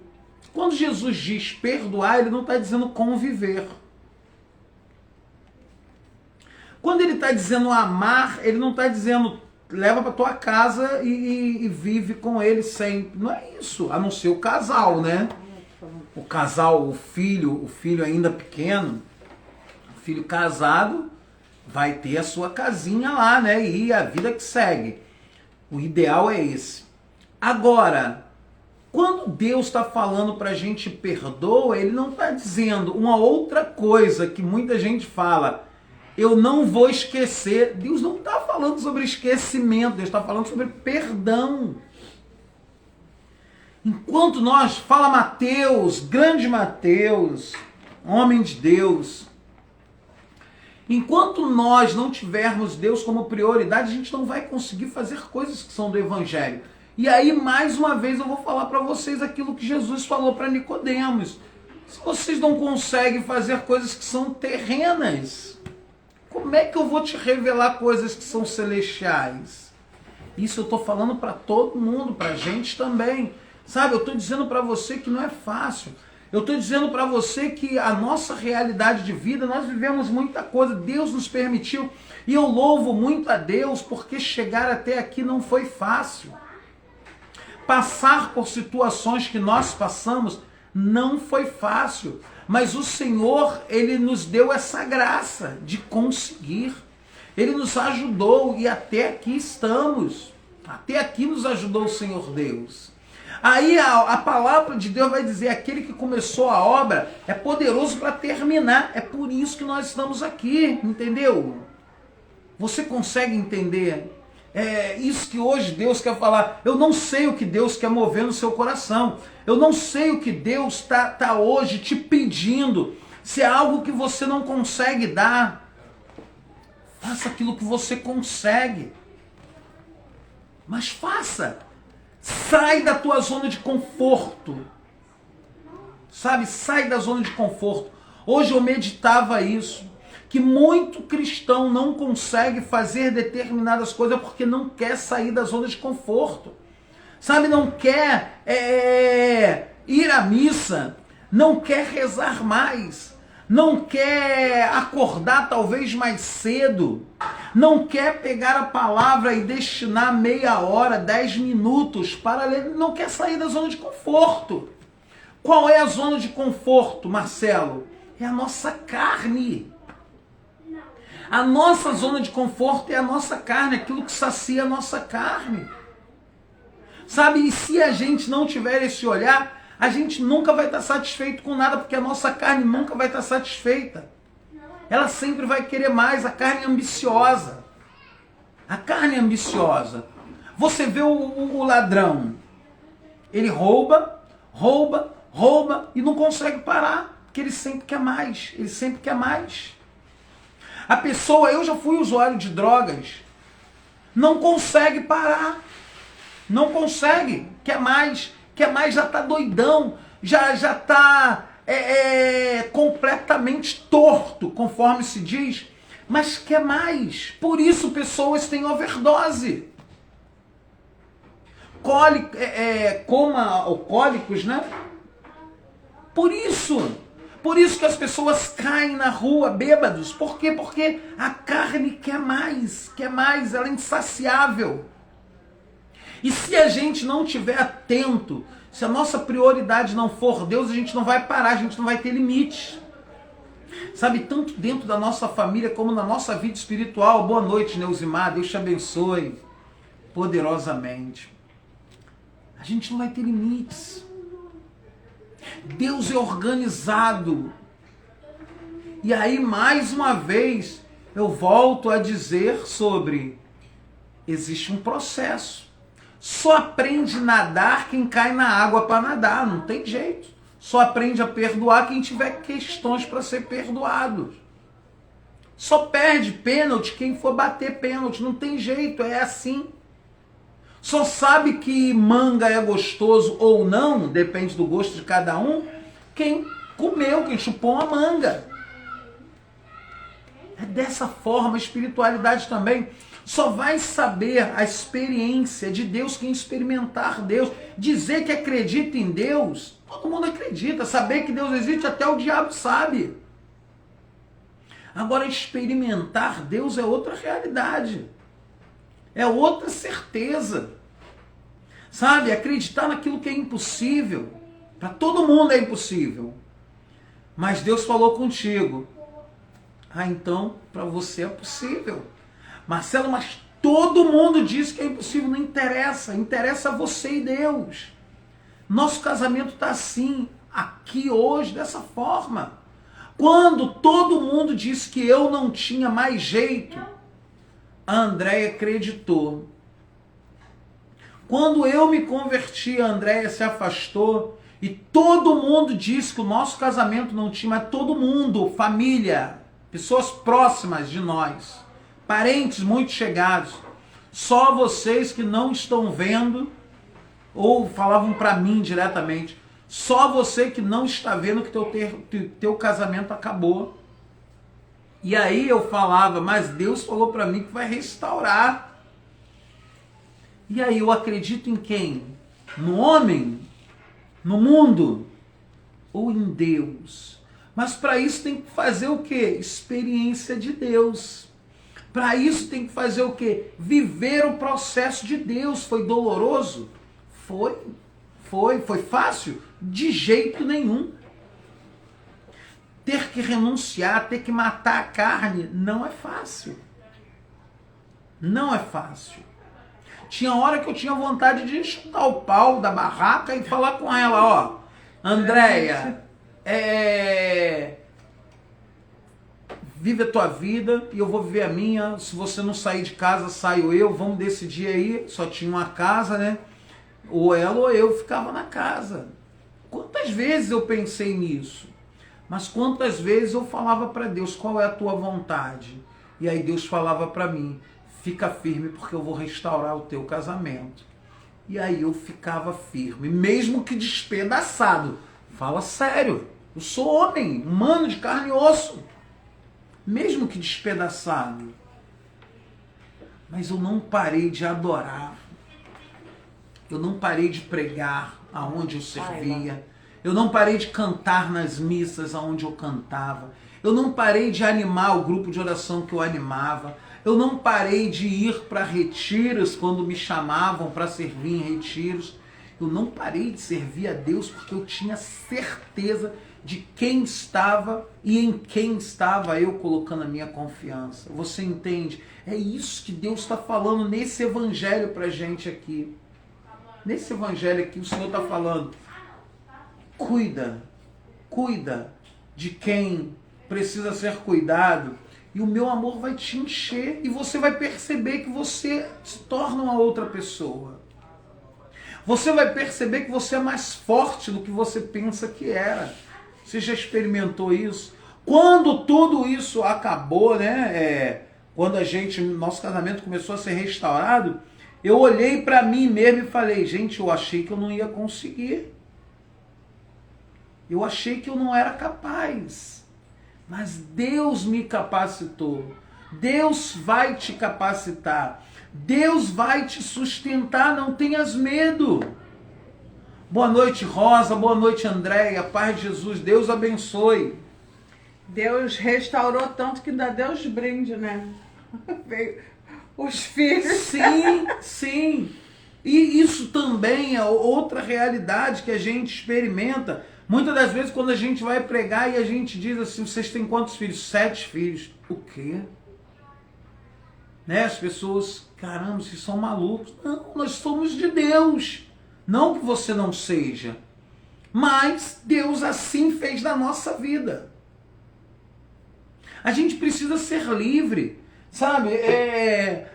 Quando Jesus diz perdoar, ele não está dizendo conviver. Quando ele está dizendo amar, ele não está dizendo leva para tua casa e vive com ele sempre. Não é isso, a não ser o casal, né? O casal, o filho ainda pequeno, o filho casado vai ter a sua casinha lá, né? E a vida que segue. O ideal é esse. Agora, quando Deus está falando para a gente perdoa, ele não está dizendo uma outra coisa que muita gente fala. Eu não vou esquecer. Deus não está falando sobre esquecimento, Deus está falando sobre perdão. Enquanto nós, fala Mateus, grande Mateus, homem de Deus, enquanto nós não tivermos Deus como prioridade, a gente não vai conseguir fazer coisas que são do Evangelho. E aí, mais uma vez, eu vou falar para vocês aquilo que Jesus falou para Nicodemos. Se vocês não conseguem fazer coisas que são terrenas, como é que eu vou te revelar coisas que são celestiais? Isso eu estou falando para todo mundo, para a gente também. Sabe, eu estou dizendo para você que não é fácil. Eu estou dizendo para você que a nossa realidade de vida, nós vivemos muita coisa, Deus nos permitiu. E eu louvo muito a Deus porque chegar até aqui não foi fácil. Passar por situações que nós passamos não foi fácil. Mas o Senhor, Ele nos deu essa graça de conseguir. Ele nos ajudou e até aqui estamos. Até aqui nos ajudou o Senhor Deus. Aí a palavra de Deus vai dizer, aquele que começou a obra é poderoso para terminar. É por isso que nós estamos aqui, entendeu? Você consegue entender? É isso que hoje Deus quer falar. Eu não sei o que Deus quer mover no seu coração. Eu não sei o que Deus está hoje te pedindo. Se é algo que você não consegue dar, faça aquilo que você consegue. Mas faça. Sai da tua zona de conforto. Sabe, sai da zona de conforto. Hoje eu meditava isso. Que muito cristão não consegue fazer determinadas coisas porque não quer sair da zona de conforto. Sabe, não quer ir à missa, não quer rezar mais, não quer acordar talvez mais cedo, não quer pegar a palavra e destinar meia hora, 10 minutos para ler, não quer sair da zona de conforto. Qual é a zona de conforto, Marcelo? É a nossa carne. A nossa zona de conforto é a nossa carne, aquilo que sacia a nossa carne. Sabe, e se a gente não tiver esse olhar, A gente nunca vai estar satisfeito com nada, porque a nossa carne nunca vai estar satisfeita. Ela sempre vai querer mais. A carne é ambiciosa. A carne é ambiciosa. Você vê o ladrão. Ele rouba e não consegue parar. Porque ele sempre quer mais. Ele sempre quer mais. A pessoa, eu já fui usuário de drogas, não consegue parar. Não consegue. Quer mais, já está doidão. Já está completamente torto, conforme se diz. Mas quer mais. Por isso pessoas têm overdose. Cólicos, né? Por isso que as pessoas caem na rua bêbados. Por quê? Porque a carne quer mais, ela é insaciável. E se a gente não estiver atento, se a nossa prioridade não for Deus, a gente não vai parar, a gente não vai ter limites. Sabe, tanto dentro da nossa família como na nossa vida espiritual. Boa noite, Neusimar, Deus te abençoe poderosamente. A gente não vai ter limites. Deus é organizado. E aí, mais uma vez, eu volto a dizer sobre... Existe um processo. Só aprende a nadar quem cai na água para nadar. Não tem jeito. Só aprende a perdoar quem tiver questões para ser perdoado. Só perde pênalti quem for bater pênalti. Não tem jeito, é assim. Só sabe que manga é gostoso ou não, depende do gosto de cada um, quem comeu, quem chupou uma manga. É dessa forma a espiritualidade também. Só vai saber a experiência de Deus quem experimentar Deus. Dizer que acredita em Deus, todo mundo acredita. Saber que Deus existe, até o diabo sabe. Agora, experimentar Deus é outra realidade. É outra certeza. Sabe, acreditar naquilo que é impossível. Para todo mundo é impossível. Mas Deus falou contigo. Ah, então, para você é possível. Marcelo, mas todo mundo diz que é impossível. Não interessa. Interessa você e Deus. Nosso casamento está assim, aqui hoje, dessa forma. Quando todo mundo disse que eu não tinha mais jeito, a Andréia acreditou. Quando eu me converti, a Andréia se afastou e todo mundo disse que o nosso casamento não tinha, mas todo mundo, família, pessoas próximas de nós, parentes muito chegados, só vocês que não estão vendo, ou falavam para mim diretamente, só você que não está vendo que teu casamento acabou. E aí eu falava, mas Deus falou para mim que vai restaurar. E aí eu acredito em quem? No homem? No mundo? Ou em Deus? Mas para isso tem que fazer o quê? Experiência de Deus. Para isso tem que fazer o quê? Viver o processo de Deus. Foi doloroso? Foi. Foi fácil? De jeito nenhum. Ter que renunciar, ter que matar a carne, não é fácil. Não é fácil. Tinha hora que eu tinha vontade de chutar o pau da barraca e falar com ela, ó, Andréia, vive a tua vida e eu vou viver a minha. Se você não sair de casa, saio eu, vamos decidir aí. Só tinha uma casa, né? Ou ela ou eu ficava na casa. Quantas vezes eu pensei nisso? Mas quantas vezes eu falava para Deus, qual é a tua vontade? E aí Deus falava para mim, fica firme porque eu vou restaurar o teu casamento. E aí eu ficava firme, mesmo que despedaçado. Fala sério, eu sou homem, humano de carne e osso. Mesmo que despedaçado. Mas eu não parei de adorar. Eu não parei de pregar aonde eu servia. Eu não parei de cantar nas missas aonde eu cantava. Eu não parei de animar o grupo de oração que eu animava. Eu não parei de ir para retiros quando me chamavam para servir em retiros. Eu não parei de servir a Deus porque eu tinha certeza de quem estava e em quem estava eu colocando a minha confiança. Você entende? É isso que Deus está falando nesse evangelho para a gente aqui. Nesse evangelho aqui o Senhor está falando. cuida de quem precisa ser cuidado, e o meu amor vai te encher, e você vai perceber que você se torna uma outra pessoa. Você vai perceber que você é mais forte do que você pensa que era. Você já experimentou isso? Quando tudo isso acabou, né? Quando nosso casamento começou a ser restaurado, eu olhei para mim mesmo e falei, gente, eu achei que eu não ia conseguir. Eu achei que eu não era capaz. Mas Deus me capacitou. Deus vai te capacitar. Deus vai te sustentar, não tenhas medo. Boa noite, Rosa. Boa noite, Andréia. Paz de Jesus. Deus abençoe. Deus restaurou tanto que ainda deu os brindes, né? Veio os filhos. Sim, sim. E isso também é outra realidade que a gente experimenta. Muitas das vezes quando a gente vai pregar e a gente diz assim, vocês têm quantos filhos? 7 filhos. O quê? Né? As pessoas, caramba, vocês são malucos. Não, nós somos de Deus. Não que você não seja. Mas Deus assim fez na nossa vida. A gente precisa ser livre. Sabe?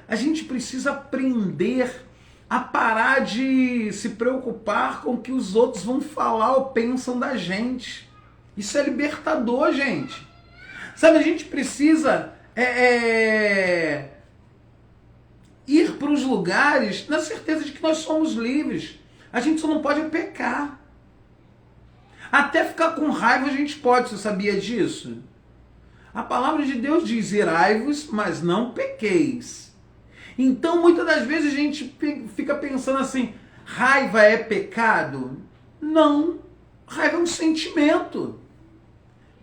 A gente precisa aprender a parar de se preocupar com o que os outros vão falar ou pensam da gente. Isso é libertador, gente. Sabe, a gente precisa ir para os lugares na certeza de que nós somos livres. A gente só não pode pecar. Até ficar com raiva a gente pode, você sabia disso? A palavra de Deus diz, irai-vos, mas não pequeis. Então, muitas das vezes a gente fica pensando assim, raiva é pecado? Não. Raiva é um sentimento.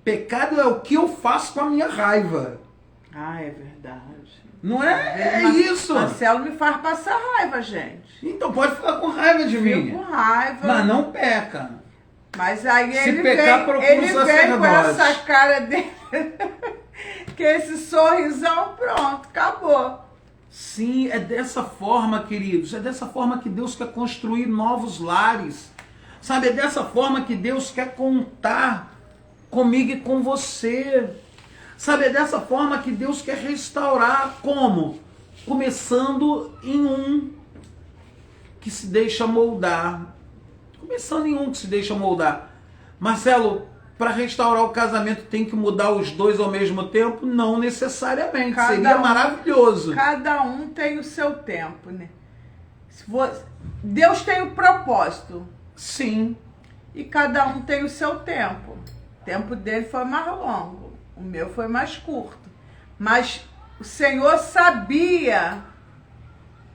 Pecado é o que eu faço com a minha raiva. Ah, é verdade. Não é? É isso. Marcelo me faz passar raiva, gente. Então pode ficar com raiva de mim. Fico com raiva. Mas não peca. Mas aí Se ele pecar, vem com essa cara dele, que esse sorrisão, pronto, acabou. Sim, é dessa forma, queridos, é dessa forma que Deus quer construir novos lares. Sabe, é dessa forma que Deus quer contar comigo e com você. Sabe, é dessa forma que Deus quer restaurar. Como? Começando em um que se deixa moldar. Começando em um que se deixa moldar. Marcelo, para restaurar o casamento tem que mudar os dois ao mesmo tempo? Não necessariamente. Seria maravilhoso. Cada um tem o seu tempo, né? Deus tem o propósito. Sim. E cada um tem o seu tempo. O tempo dele foi mais longo. O meu foi mais curto. Mas o Senhor sabia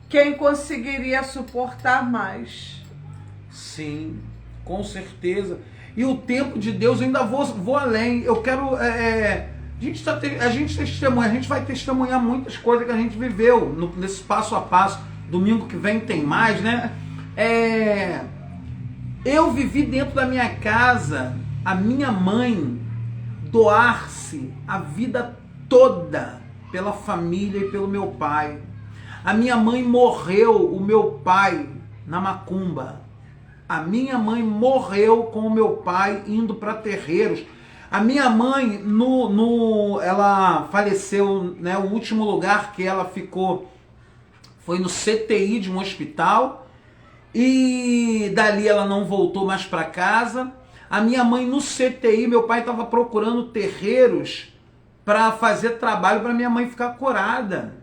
quem conseguiria suportar mais. Sim, com certeza. E o tempo de Deus, eu ainda vou além. Eu quero... a gente vai testemunhar muitas coisas que a gente viveu nesse passo a passo. Domingo que vem tem mais, né? Eu vivi dentro da minha casa, a minha mãe doar-se a vida toda pela família e pelo meu pai. A minha mãe morreu, o meu pai, na macumba. A minha mãe morreu com o meu pai indo para terreiros. A minha mãe, ela faleceu, né, o último lugar que ela ficou foi no CTI de um hospital. E dali ela não voltou mais para casa. A minha mãe no CTI, meu pai estava procurando terreiros para fazer trabalho para minha mãe ficar curada.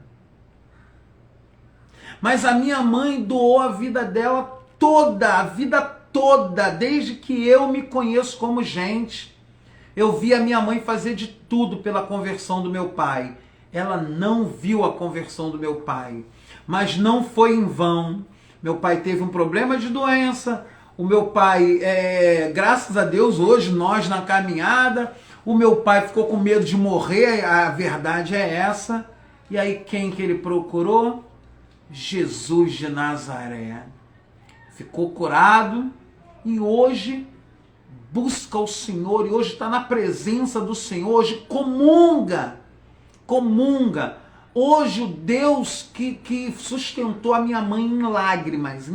Mas a minha mãe doou a vida dela toda, a vida toda, desde que eu me conheço como gente. Eu vi a minha mãe fazer de tudo pela conversão do meu pai. Ela não viu a conversão do meu pai, mas não foi em vão. Meu pai teve um problema de doença. O meu pai, graças a Deus, hoje nós na caminhada, o meu pai ficou com medo de morrer, a verdade é essa. E aí quem que ele procurou? Jesus de Nazaré. Ficou curado e hoje busca o Senhor, e hoje está na presença do Senhor, hoje comunga. Hoje o Deus que sustentou a minha mãe em lágrimas.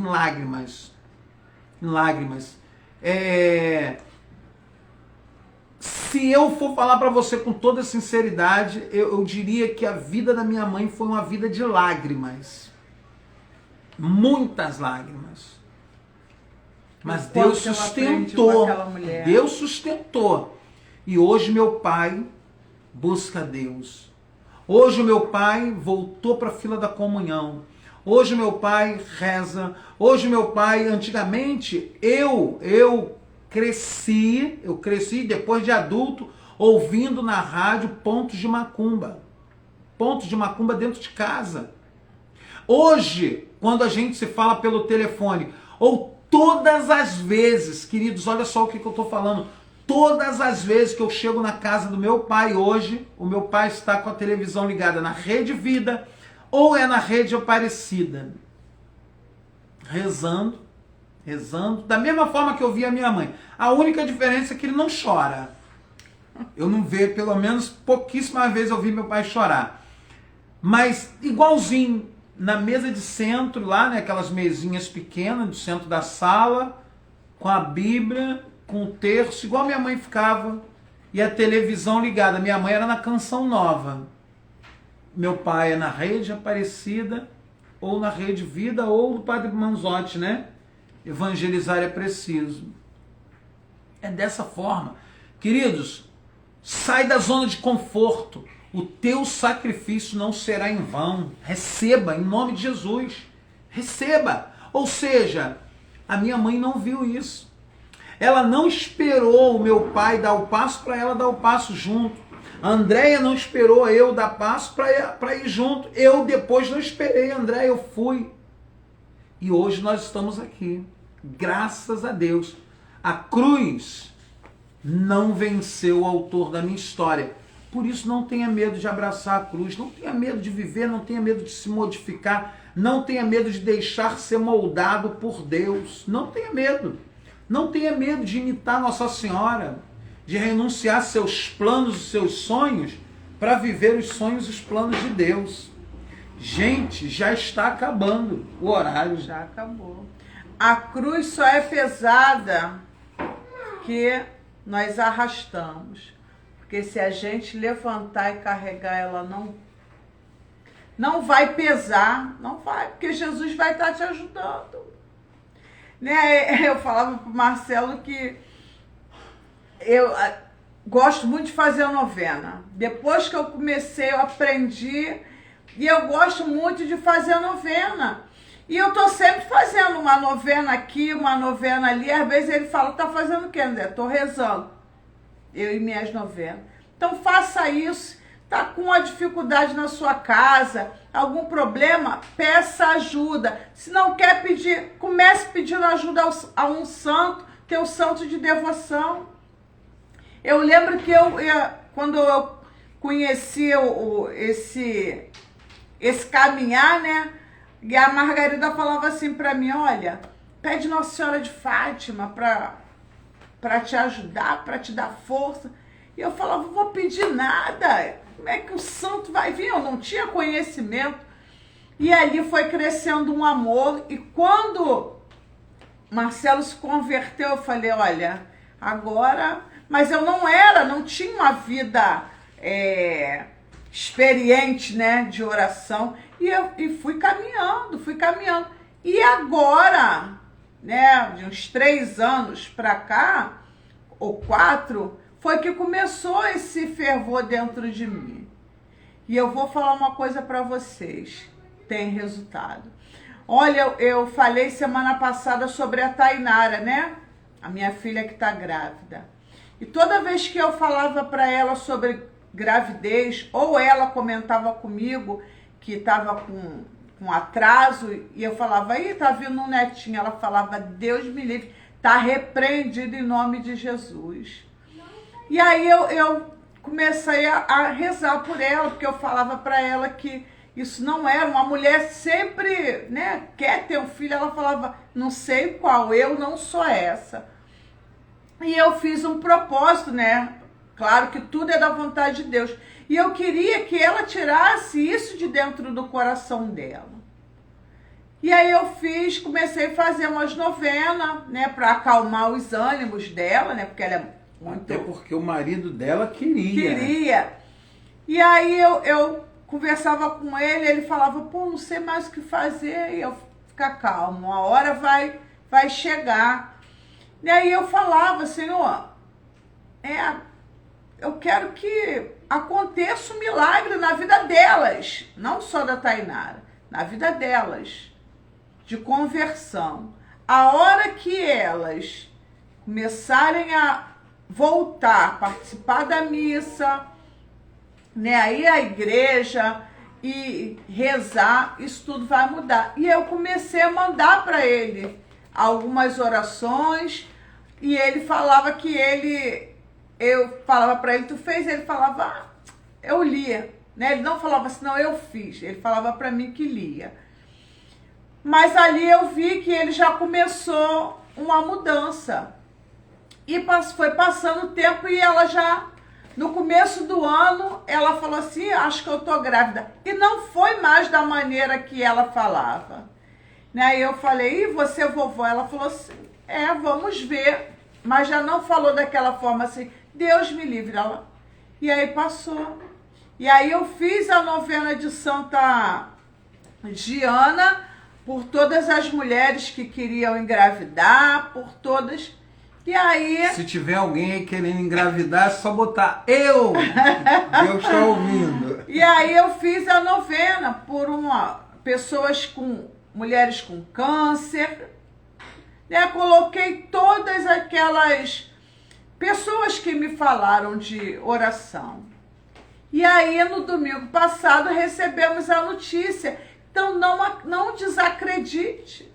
Se eu for falar para você com toda sinceridade, eu diria que a vida da minha mãe foi uma vida de lágrimas. Muitas lágrimas. Mas Deus sustentou. Deus sustentou. E hoje meu pai busca Deus. Hoje o meu pai voltou para a fila da comunhão. Hoje o meu pai reza. Hoje o meu pai, antigamente, eu cresci depois de adulto, ouvindo na rádio pontos de macumba. Pontos de macumba dentro de casa. Hoje, quando a gente se fala pelo telefone, ou todas as vezes, queridos, olha só o que eu estou falando, todas as vezes que eu chego na casa do meu pai hoje, o meu pai está com a televisão ligada na Rede Vida, ou é na Rede Aparecida, rezando, da mesma forma que eu vi a minha mãe. A única diferença é que ele não chora. Eu não vejo, pelo menos pouquíssimas vezes eu vi meu pai chorar. Mas igualzinho, na mesa de centro, lá, né, aquelas mesinhas pequenas do centro da sala, com a Bíblia, com o terço, igual minha mãe ficava, e a televisão ligada. Minha mãe era na Canção Nova. Meu pai é na Rede Aparecida, ou na Rede Vida, ou do Padre Manzotti, né? Evangelizar é preciso. É dessa forma. Queridos, sai da zona de conforto. O teu sacrifício não será em vão. Receba, em nome de Jesus. Receba. Ou seja, a minha mãe não viu isso. Ela não esperou o meu pai dar o passo para ela dar o passo junto. A Andréia não esperou eu dar passo para ir junto. Eu depois não esperei a Andréia, eu fui. E hoje nós estamos aqui. Graças a Deus. A cruz não venceu o autor da minha história. Por isso não tenha medo de abraçar a cruz. Não tenha medo de viver, não tenha medo de se modificar. Não tenha medo de deixar ser moldado por Deus. Não tenha medo. Não tenha medo de imitar Nossa Senhora. De renunciar seus planos e seus sonhos para viver os sonhos e os planos de Deus. Gente, já está acabando o horário. Já acabou. A cruz só é pesada que nós arrastamos. Porque se a gente levantar e carregar, ela não vai pesar. Não vai, porque Jesus vai estar te ajudando. Né? Eu falava para o Marcelo que eu gosto muito de fazer a novena. Depois que eu comecei, eu aprendi. E eu gosto muito de fazer a novena. E eu tô sempre fazendo uma novena aqui, uma novena ali. Às vezes ele fala, tá fazendo o quê, André? Tô rezando. Eu e minhas novenas. Então faça isso. Tá com uma dificuldade na sua casa, algum problema, peça ajuda. Se não quer pedir, comece pedindo ajuda a um santo, teu santo de devoção. Eu lembro que quando eu conheci esse caminhar, né? E a Margarida falava assim para mim, olha, pede Nossa Senhora de Fátima para te ajudar, para te dar força. E eu falava, não vou pedir nada. Como é que o santo vai vir? Eu não tinha conhecimento. E ali foi crescendo um amor. E quando Marcelo se converteu, eu falei, olha, agora... Mas eu não tinha uma vida experiente, né, de oração. E fui caminhando. E agora, né, de uns 3 anos para cá, ou 4, foi que começou esse fervor dentro de mim. E eu vou falar uma coisa para vocês. Tem resultado. Olha, eu falei semana passada sobre a Tainara, né? A minha filha que está grávida. E toda vez que eu falava para ela sobre gravidez, ou ela comentava comigo que estava com atraso, e eu falava, aí tá vindo um netinho. Ela falava, Deus me livre, tá repreendido em nome de Jesus. E aí eu comecei a rezar por ela, porque eu falava para ela que isso não era. Uma mulher sempre, né, quer ter um filho. Ela falava, não sei qual, eu não sou essa. E eu fiz um propósito, né? Claro que tudo é da vontade de Deus. E eu queria que ela tirasse isso de dentro do coração dela. E aí eu comecei a fazer umas novenas, né, para acalmar os ânimos dela, né, porque ela é muito... Até porque o marido dela queria. Queria. E aí eu conversava com ele, ele falava, pô, não sei mais o que fazer, e eu ficar calmo, uma hora vai chegar. E aí eu falava, Senhor, eu quero que aconteça um milagre na vida delas, não só da Tainara, na vida delas, de conversão. A hora que elas começarem a voltar, a participar da missa, né, aí a igreja e rezar, isso tudo vai mudar. E eu comecei a mandar para ele algumas orações e ele falava que eu falava para ele, tu fez? Ele falava, eu lia, né? Ele não falava assim, não, eu fiz. Ele falava para mim que lia. Mas ali eu vi que ele já começou uma mudança. E foi passando o tempo e ela já, no começo do ano, ela falou assim, acho que eu tô grávida. E não foi mais da maneira que ela falava. Né? E eu falei, e você, vovó? Ela falou assim, vamos ver. Mas já não falou daquela forma assim, Deus me livre. Ela... E aí passou. E aí eu fiz a novena de Santa Giana por todas as mulheres que queriam engravidar, por todas. E aí... Se tiver alguém aí querendo engravidar, é só botar eu. Deus está ouvindo. E aí eu fiz a novena por mulheres com câncer. Né? Coloquei todas aquelas pessoas que me falaram de oração. E aí, no domingo passado, recebemos a notícia. Então, não desacredite.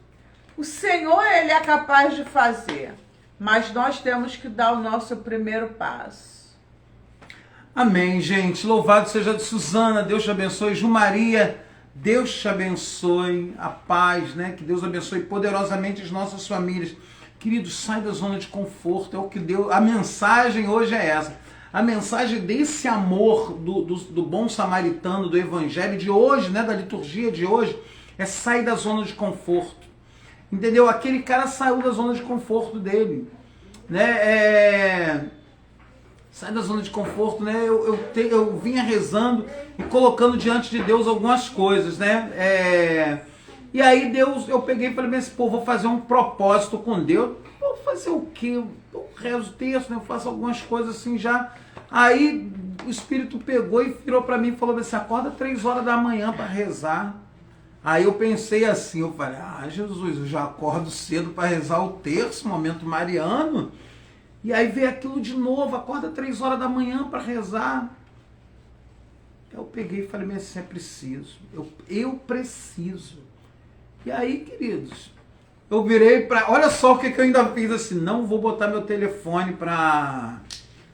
O Senhor, Ele é capaz de fazer. Mas nós temos que dar o nosso primeiro passo. Amém, gente. Louvado seja de Suzana. Deus te abençoe. Ju Maria, Deus te abençoe. A paz, né? Que Deus abençoe poderosamente as nossas famílias. Querido, sai da zona de conforto. É o que Deus... A mensagem hoje é essa. A mensagem desse amor do bom samaritano, do evangelho de hoje, né? Da liturgia de hoje, é sair da zona de conforto. Entendeu? Aquele cara saiu da zona de conforto dele, né? Sai da zona de conforto, né? Eu vinha rezando e colocando diante de Deus algumas coisas, né? E aí eu peguei e falei assim, pô, vou fazer um propósito com Deus. Vou fazer o quê? Eu rezo o texto, né? Eu faço algumas coisas assim já. Aí o Espírito pegou e virou para mim e falou assim, acorda 3 horas da manhã para rezar. Aí eu pensei assim, eu falei, Jesus, eu já acordo cedo para rezar o terço, momento mariano. E aí veio aquilo de novo, acorda 3 horas da manhã para rezar. Eu peguei e falei, mas assim, é preciso, eu preciso. E aí, queridos, eu virei para... Olha só o que eu ainda fiz assim, não vou botar meu telefone para...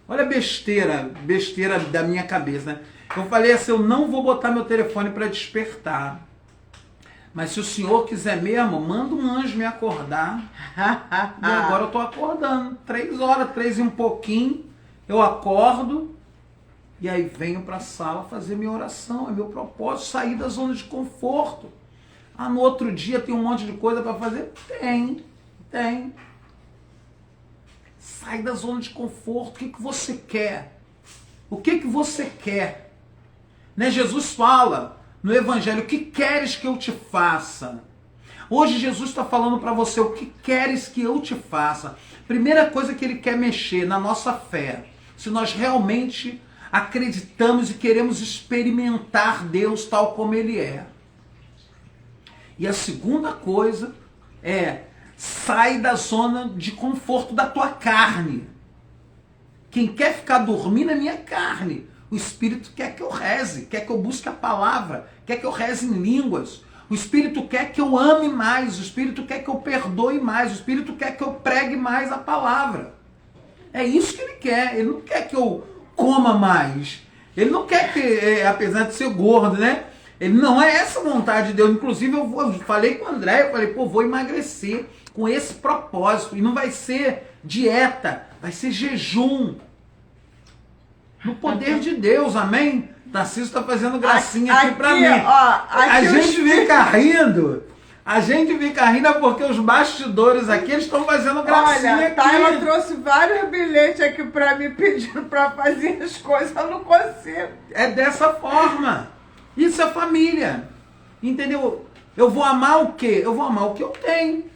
Olha a besteira da minha cabeça, né? Eu falei assim, eu não vou botar meu telefone para despertar. Mas se o senhor quiser mesmo, manda um anjo me acordar. E agora eu tô acordando. 3 horas, 3 e um pouquinho, eu acordo e aí venho para a sala fazer minha oração. É meu propósito, sair da zona de conforto. No outro dia tem um monte de coisa para fazer? Tem. Sai da zona de conforto. O que você quer? O que você quer? Né? Jesus fala no Evangelho, o que queres que eu te faça? Hoje Jesus está falando para você, o que queres que eu te faça? Primeira coisa que ele quer mexer na nossa fé. Se nós realmente acreditamos e queremos experimentar Deus tal como Ele é. E a segunda coisa é, sai da zona de conforto da tua carne. Quem quer ficar dormindo é minha carne. O Espírito quer que eu reze, quer que eu busque a palavra, quer que eu reze em línguas. O Espírito quer que eu ame mais, o Espírito quer que eu perdoe mais, o Espírito quer que eu pregue mais a palavra. É isso que Ele quer. Ele não quer que eu coma mais. Ele não quer que, apesar de ser gordo, né? Ele não é essa a vontade de Deus. Inclusive, eu falei com o André, eu falei, pô, vou emagrecer com esse propósito. E não vai ser dieta, vai ser jejum. No poder de Deus, amém? Tarcísio está fazendo gracinha aqui para mim. Ó, a gente fica rindo, A gente fica rindo é porque os bastidores aqui, eles estão fazendo gracinha Olha, aqui. Tayla trouxe vários bilhetes aqui pra mim pedindo pra fazer as coisas, eu não consigo. É dessa forma. Isso é família. Entendeu? Eu vou amar o quê? Eu vou amar o que eu tenho.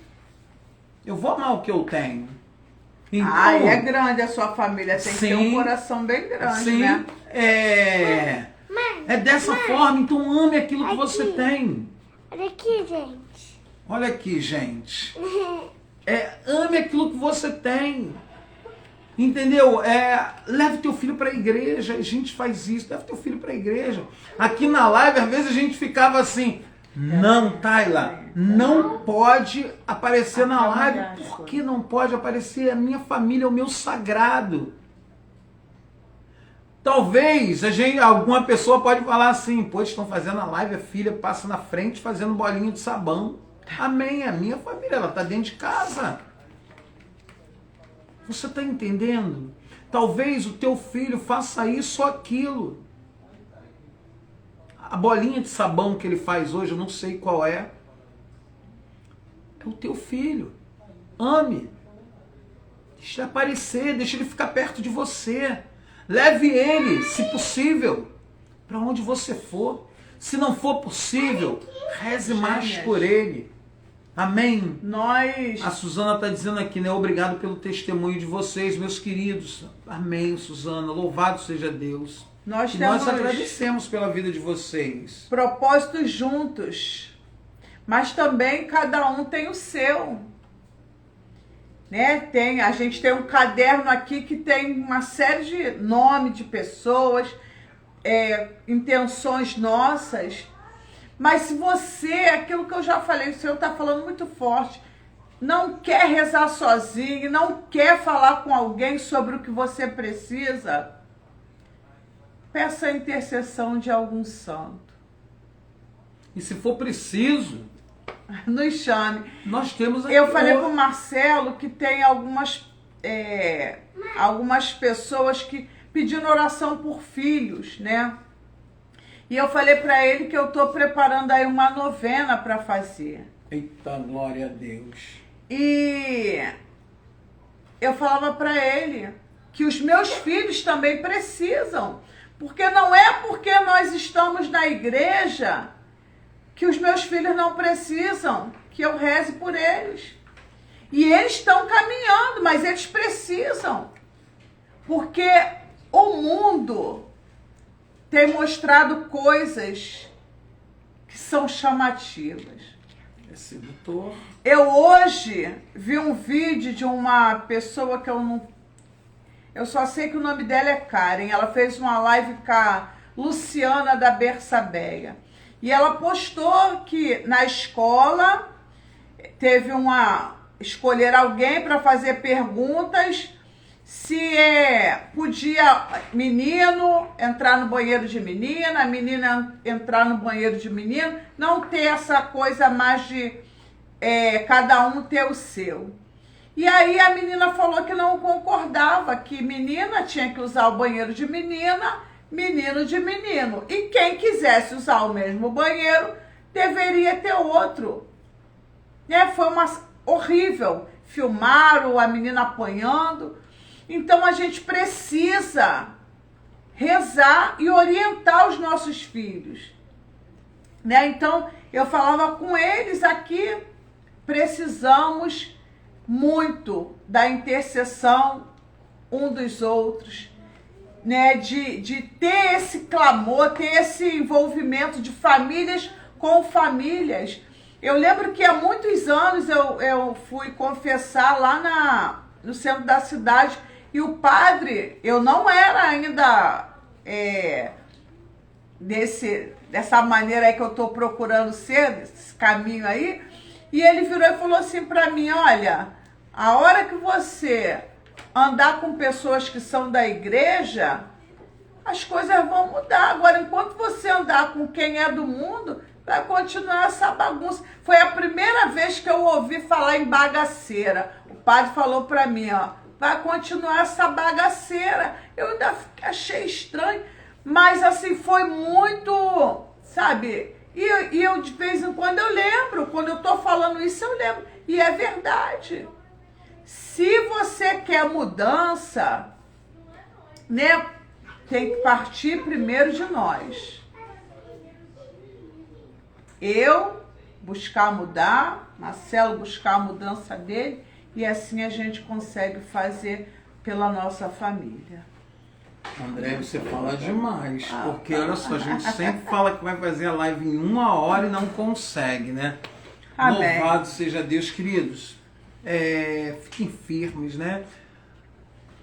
Eu vou amar o que eu tenho. Então, É grande a sua família, tem que ter um coração bem grande, sim, né? É dessa forma, então ame aquilo que você tem. Olha aqui, gente. Olha aqui, gente. Ame aquilo que você tem. Entendeu? Leve teu filho para a igreja. A gente faz isso. Leve teu filho para a igreja. Aqui na live, às vezes a gente ficava assim: não, Tayla, não pode aparecer na live. Por que não pode aparecer? A minha família é o meu sagrado. Talvez alguma pessoa pode falar assim: pô, estão fazendo a live, a filha passa na frente fazendo bolinho de sabão. Amém, a minha família, ela está dentro de casa. Você está entendendo? Talvez o teu filho faça isso ou aquilo. A bolinha de sabão que ele faz hoje, eu não sei qual é. É o teu filho. Ame. Deixa ele aparecer, deixa ele ficar perto de você. Leve ele, se possível, para onde você for. Se não for possível, reze mais por ele. Amém? A Suzana está dizendo aqui, né? Obrigado pelo testemunho de vocês, meus queridos. Amém, Suzana. Louvado seja Deus. Nós agradecemos pela vida de vocês. Propósitos juntos, mas também cada um tem o seu. Né? A gente tem um caderno aqui que tem uma série de nomes de pessoas, intenções nossas. Mas se você, aquilo que eu já falei, o Senhor está falando muito forte, não quer rezar sozinho, não quer falar com alguém sobre o que você precisa, peça a intercessão de algum santo. E se for preciso, nos chame. Nós temos aqui. Eu falei para o Marcelo que tem algumas pessoas que pedindo oração por filhos, né? E eu falei para ele que eu estou preparando aí uma novena para fazer. Eita, glória a Deus. E eu falava para ele que os meus filhos também precisam. Porque não é porque nós estamos na igreja que os meus filhos não precisam que eu reze por eles. E eles estão caminhando, mas eles precisam. Porque o mundo tem mostrado coisas que são chamativas. É sedutor. Eu hoje vi um vídeo de uma pessoa que eu só sei que o nome dela é Karen. Ela fez uma live com a Luciana da Bersabeia. E ela postou que na escola teve escolher alguém para fazer perguntas se podia menino entrar no banheiro de menina, a menina entrar no banheiro de menino, não ter essa coisa mais de cada um ter o seu. E aí a menina falou que não concordava, que menina tinha que usar o banheiro de menina, menino de menino. E quem quisesse usar o mesmo banheiro, deveria ter outro. Foi horrível. Filmaram a menina apanhando. Então a gente precisa rezar e orientar os nossos filhos. Né? Então eu falava com eles aqui, precisamos muito da intercessão um dos outros, né? De ter esse clamor, ter esse envolvimento de famílias com famílias. Eu lembro que há muitos anos eu fui confessar lá no centro da cidade e o padre, eu não era ainda dessa maneira aí que eu estou procurando ser, esse caminho aí, e ele virou e falou assim para mim: olha, a hora que você andar com pessoas que são da igreja, as coisas vão mudar. Agora, enquanto você andar com quem é do mundo, vai continuar essa bagunça. Foi a primeira vez que eu ouvi falar em bagaceira. O padre falou para mim, vai continuar essa bagaceira. Eu ainda achei estranho, mas assim, foi muito, sabe, E eu, de vez em quando, eu lembro. Quando eu tô falando isso, eu lembro. E é verdade. Se você quer mudança, né, tem que partir primeiro de nós. Eu buscar mudar, Marcelo buscar a mudança dele, e assim a gente consegue fazer pela nossa família. André, você fala demais, porque olha só, a gente sempre fala que vai fazer a live em 1 hora e não consegue, né? Amém. Louvado seja Deus, queridos. Fiquem firmes, né?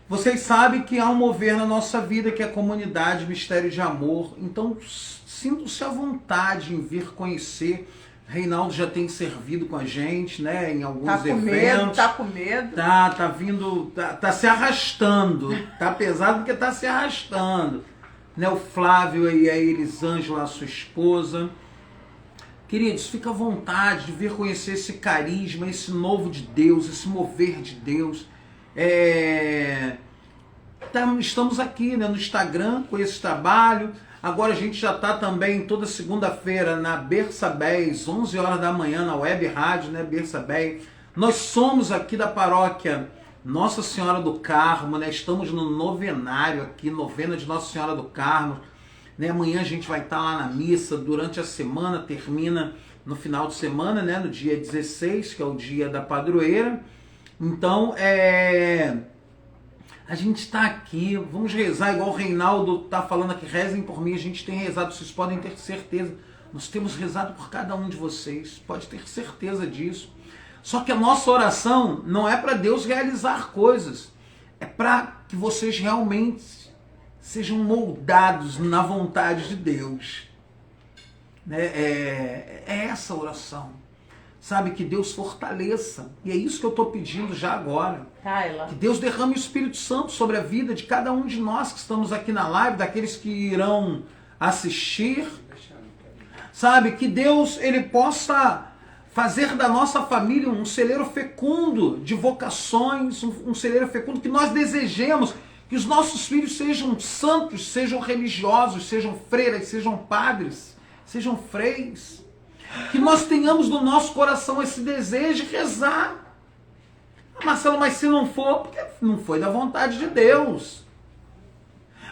Vocês sabem que há um mover na nossa vida, que é a comunidade Mistério de Amor. Então, sintam-se à vontade em vir conhecer. Reinaldo já tem servido com a gente, né? Em alguns eventos. Tá com medo. Tá vindo, tá se arrastando. Tá pesado porque tá se arrastando. Né? O Flávio e a Elisângela, a sua esposa. Queridos, fica à vontade de vir conhecer esse carisma, esse novo de Deus, esse mover de Deus. Estamos aqui, né, no Instagram com esse trabalho. Agora a gente já está também toda segunda-feira na Berçabéis, 11 horas da manhã, na web rádio, né, Berçabéis. Nós somos aqui da paróquia Nossa Senhora do Carmo, né? Estamos no novenário aqui, novena de Nossa Senhora do Carmo. Né? Amanhã a gente vai estar lá na missa, durante a semana, termina no final de semana, né? No dia 16, que é o dia da padroeira. Então, a gente está aqui, vamos rezar, igual o Reinaldo está falando aqui, rezem por mim, a gente tem rezado, vocês podem ter certeza, nós temos rezado por cada um de vocês, pode ter certeza disso. Só que a nossa oração não é para Deus realizar coisas, é para que vocês realmente sejam moldados na vontade de Deus. É essa a oração. Sabe, que Deus fortaleça. E é isso que eu estou pedindo já agora. Kayla. Que Deus derrame o Espírito Santo sobre a vida de cada um de nós que estamos aqui na live, daqueles que irão assistir. Sabe, que Deus ele possa fazer da nossa família um celeiro fecundo de vocações, um celeiro fecundo que nós desejemos que os nossos filhos sejam santos, sejam religiosos, sejam freiras, sejam padres, sejam freis. Que nós tenhamos no nosso coração esse desejo de rezar. Marcelo, mas se não for, porque não foi da vontade de Deus.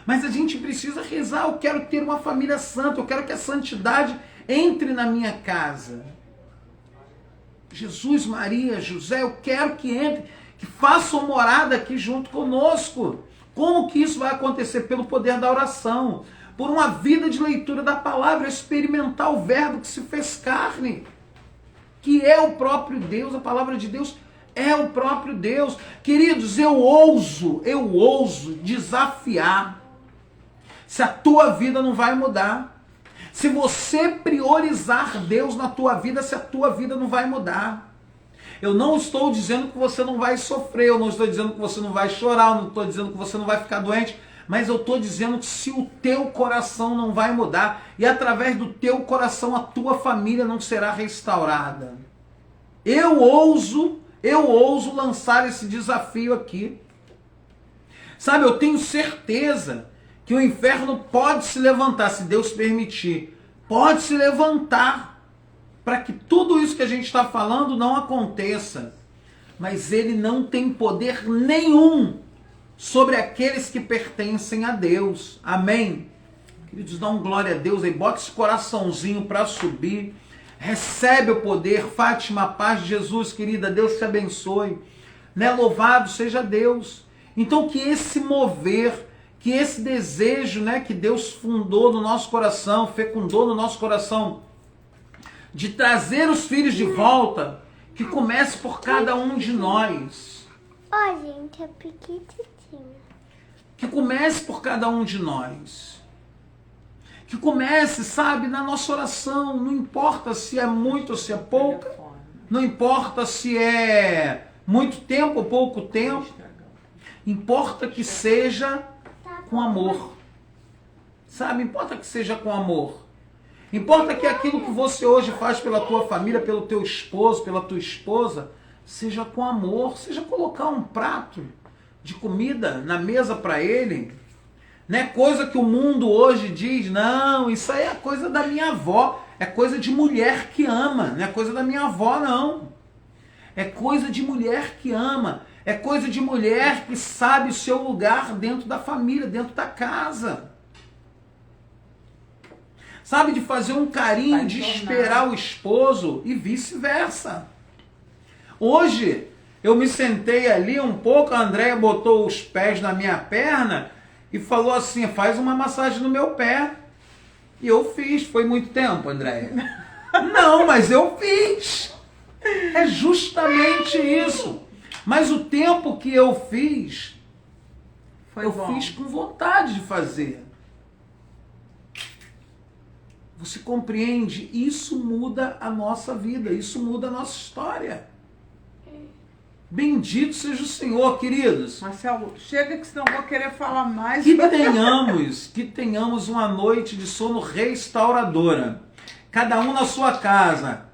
Mas a gente precisa rezar. Eu quero ter uma família santa, eu quero que a santidade entre na minha casa. Jesus, Maria, José, eu quero que entre, que façam morada aqui junto conosco. Como que isso vai acontecer? Pelo poder da oração. Por uma vida de leitura da palavra, experimentar o verbo que se fez carne, que é o próprio Deus, a palavra de Deus é o próprio Deus. Queridos, eu ouso desafiar. Se a tua vida não vai mudar, se você priorizar Deus na tua vida, se a tua vida não vai mudar. Eu não estou dizendo que você não vai sofrer, eu não estou dizendo que você não vai chorar, eu não estou dizendo que você não vai ficar doente, mas eu estou dizendo que se o teu coração não vai mudar, e através do teu coração a tua família não será restaurada. Eu ouso lançar esse desafio aqui. Sabe, eu tenho certeza que o inferno pode se levantar, se Deus permitir. Pode se levantar para que tudo isso que a gente está falando não aconteça. Mas ele não tem poder nenhum sobre aqueles que pertencem a Deus. Amém? Queridos, dá um glória a Deus aí. Bota esse coraçãozinho para subir. Recebe o poder. Fátima, a paz de Jesus, querida. Deus te abençoe. Né? Louvado seja Deus. Então que esse mover, que esse desejo, né, que Deus fundou no nosso coração, fecundou no nosso coração, de trazer os filhos de volta, que comece por cada um de nós. Ó, gente, é pequitinho. Que comece por cada um de nós. Que comece, sabe, na nossa oração. Não importa se é muito ou se é pouca. Não importa se é muito tempo ou pouco tempo. Importa que seja com amor. Sabe, importa que seja com amor. Importa que aquilo que você hoje faz pela tua família, pelo teu esposo, pela tua esposa, seja com amor. Seja colocar um prato de comida na mesa para ele. Né? Coisa que o mundo hoje diz, não, isso aí é coisa da minha avó. É coisa de mulher que ama, não é coisa da minha avó, não. É coisa de mulher que ama. É coisa de mulher que sabe o seu lugar dentro da família, dentro da casa. Sabe, de fazer um carinho, de esperar o esposo e vice-versa. Hoje, eu me sentei ali um pouco, a Andréia botou os pés na minha perna e falou assim, faz uma massagem no meu pé. E eu fiz. Foi muito tempo, Andréia? Não, mas eu fiz. É justamente isso. Mas o tempo que eu fiz, fiz com vontade de fazer. Você compreende? Isso muda a nossa vida, isso muda a nossa história. Bendito seja o Senhor, queridos. Marcelo, chega que senão eu vou querer falar mais. Que tenhamos uma noite de sono restauradora. Cada um na sua casa.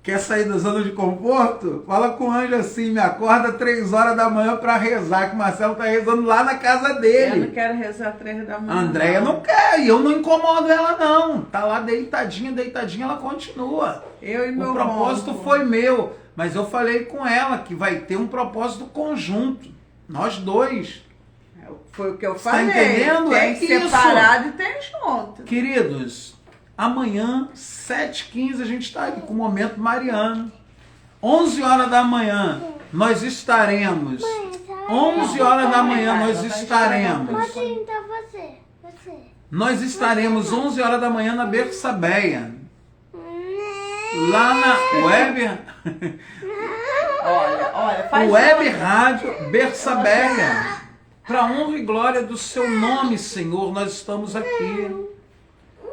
Quer sair da zona de conforto? Fala com o anjo assim, me acorda 3 horas da manhã para rezar, que o Marcelo tá rezando lá na casa dele. Eu não quero rezar 3 da manhã. A Andréia não quer, e eu não incomodo ela não. Tá lá deitadinha, ela continua. Eu e meu O propósito irmão. foi meu, mas eu falei com ela que vai ter um propósito conjunto. Nós dois. Foi o que eu Tá falei. entendendo? Tem É separado e tem junto. Queridos, amanhã, 7h15, a gente está aqui com o Momento Mariano. 11 horas da manhã, nós estaremos. 11 horas da manhã, nós estaremos. Pode então você. Nós estaremos 11 horas da manhã na Berçabeia. Lá na Web... Olha, faz Web Rádio Berçabeia. Para honra e glória do seu nome, Senhor, nós estamos aqui.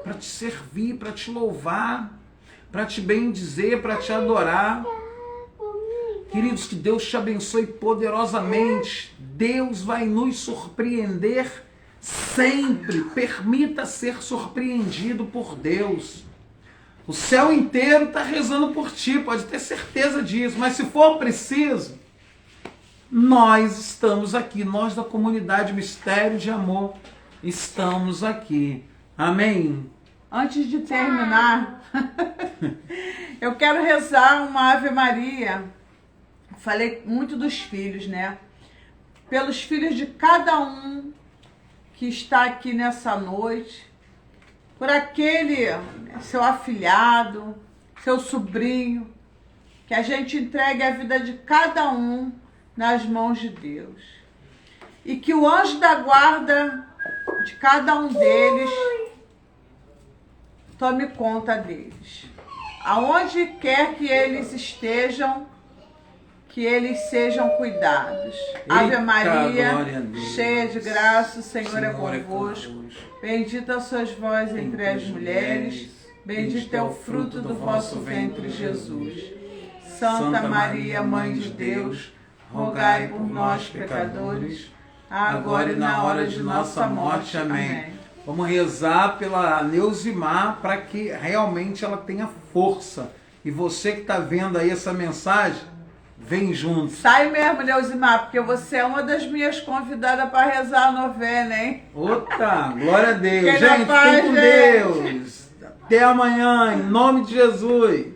Para te servir, para te louvar, para te bendizer, para te adorar. Queridos, que Deus te abençoe poderosamente. Deus vai nos surpreender sempre. Permita ser surpreendido por Deus. O céu inteiro está rezando por ti, pode ter certeza disso. Mas se for preciso, nós estamos aqui. Nós da comunidade Mistério de Amor estamos aqui. Amém? Antes de terminar, eu quero rezar uma Ave Maria. Falei muito dos filhos, né? Pelos filhos de cada um que está aqui nessa noite, por aquele seu afilhado, seu sobrinho, que a gente entregue a vida de cada um nas mãos de Deus. E que o anjo da guarda de cada um deles tome conta deles. Aonde quer que eles estejam, que eles sejam cuidados. Ave Maria, cheia de graça, o Senhor é convosco. Bendita sois vós entre as mulheres, bendito é o fruto do vosso ventre, Jesus. Santa Maria, Mãe de Deus, rogai por nós, pecadores, agora e na hora de nossa morte. Amém. Vamos rezar pela Neusimar para que realmente ela tenha força. E você que está vendo aí essa mensagem, vem junto. Sai mesmo, Neusimar, porque você é uma das minhas convidadas para rezar a novena, hein? Outra, glória a Deus. Fiquem Gente, na paz, fiquem com gente. Deus. Até amanhã, em nome de Jesus.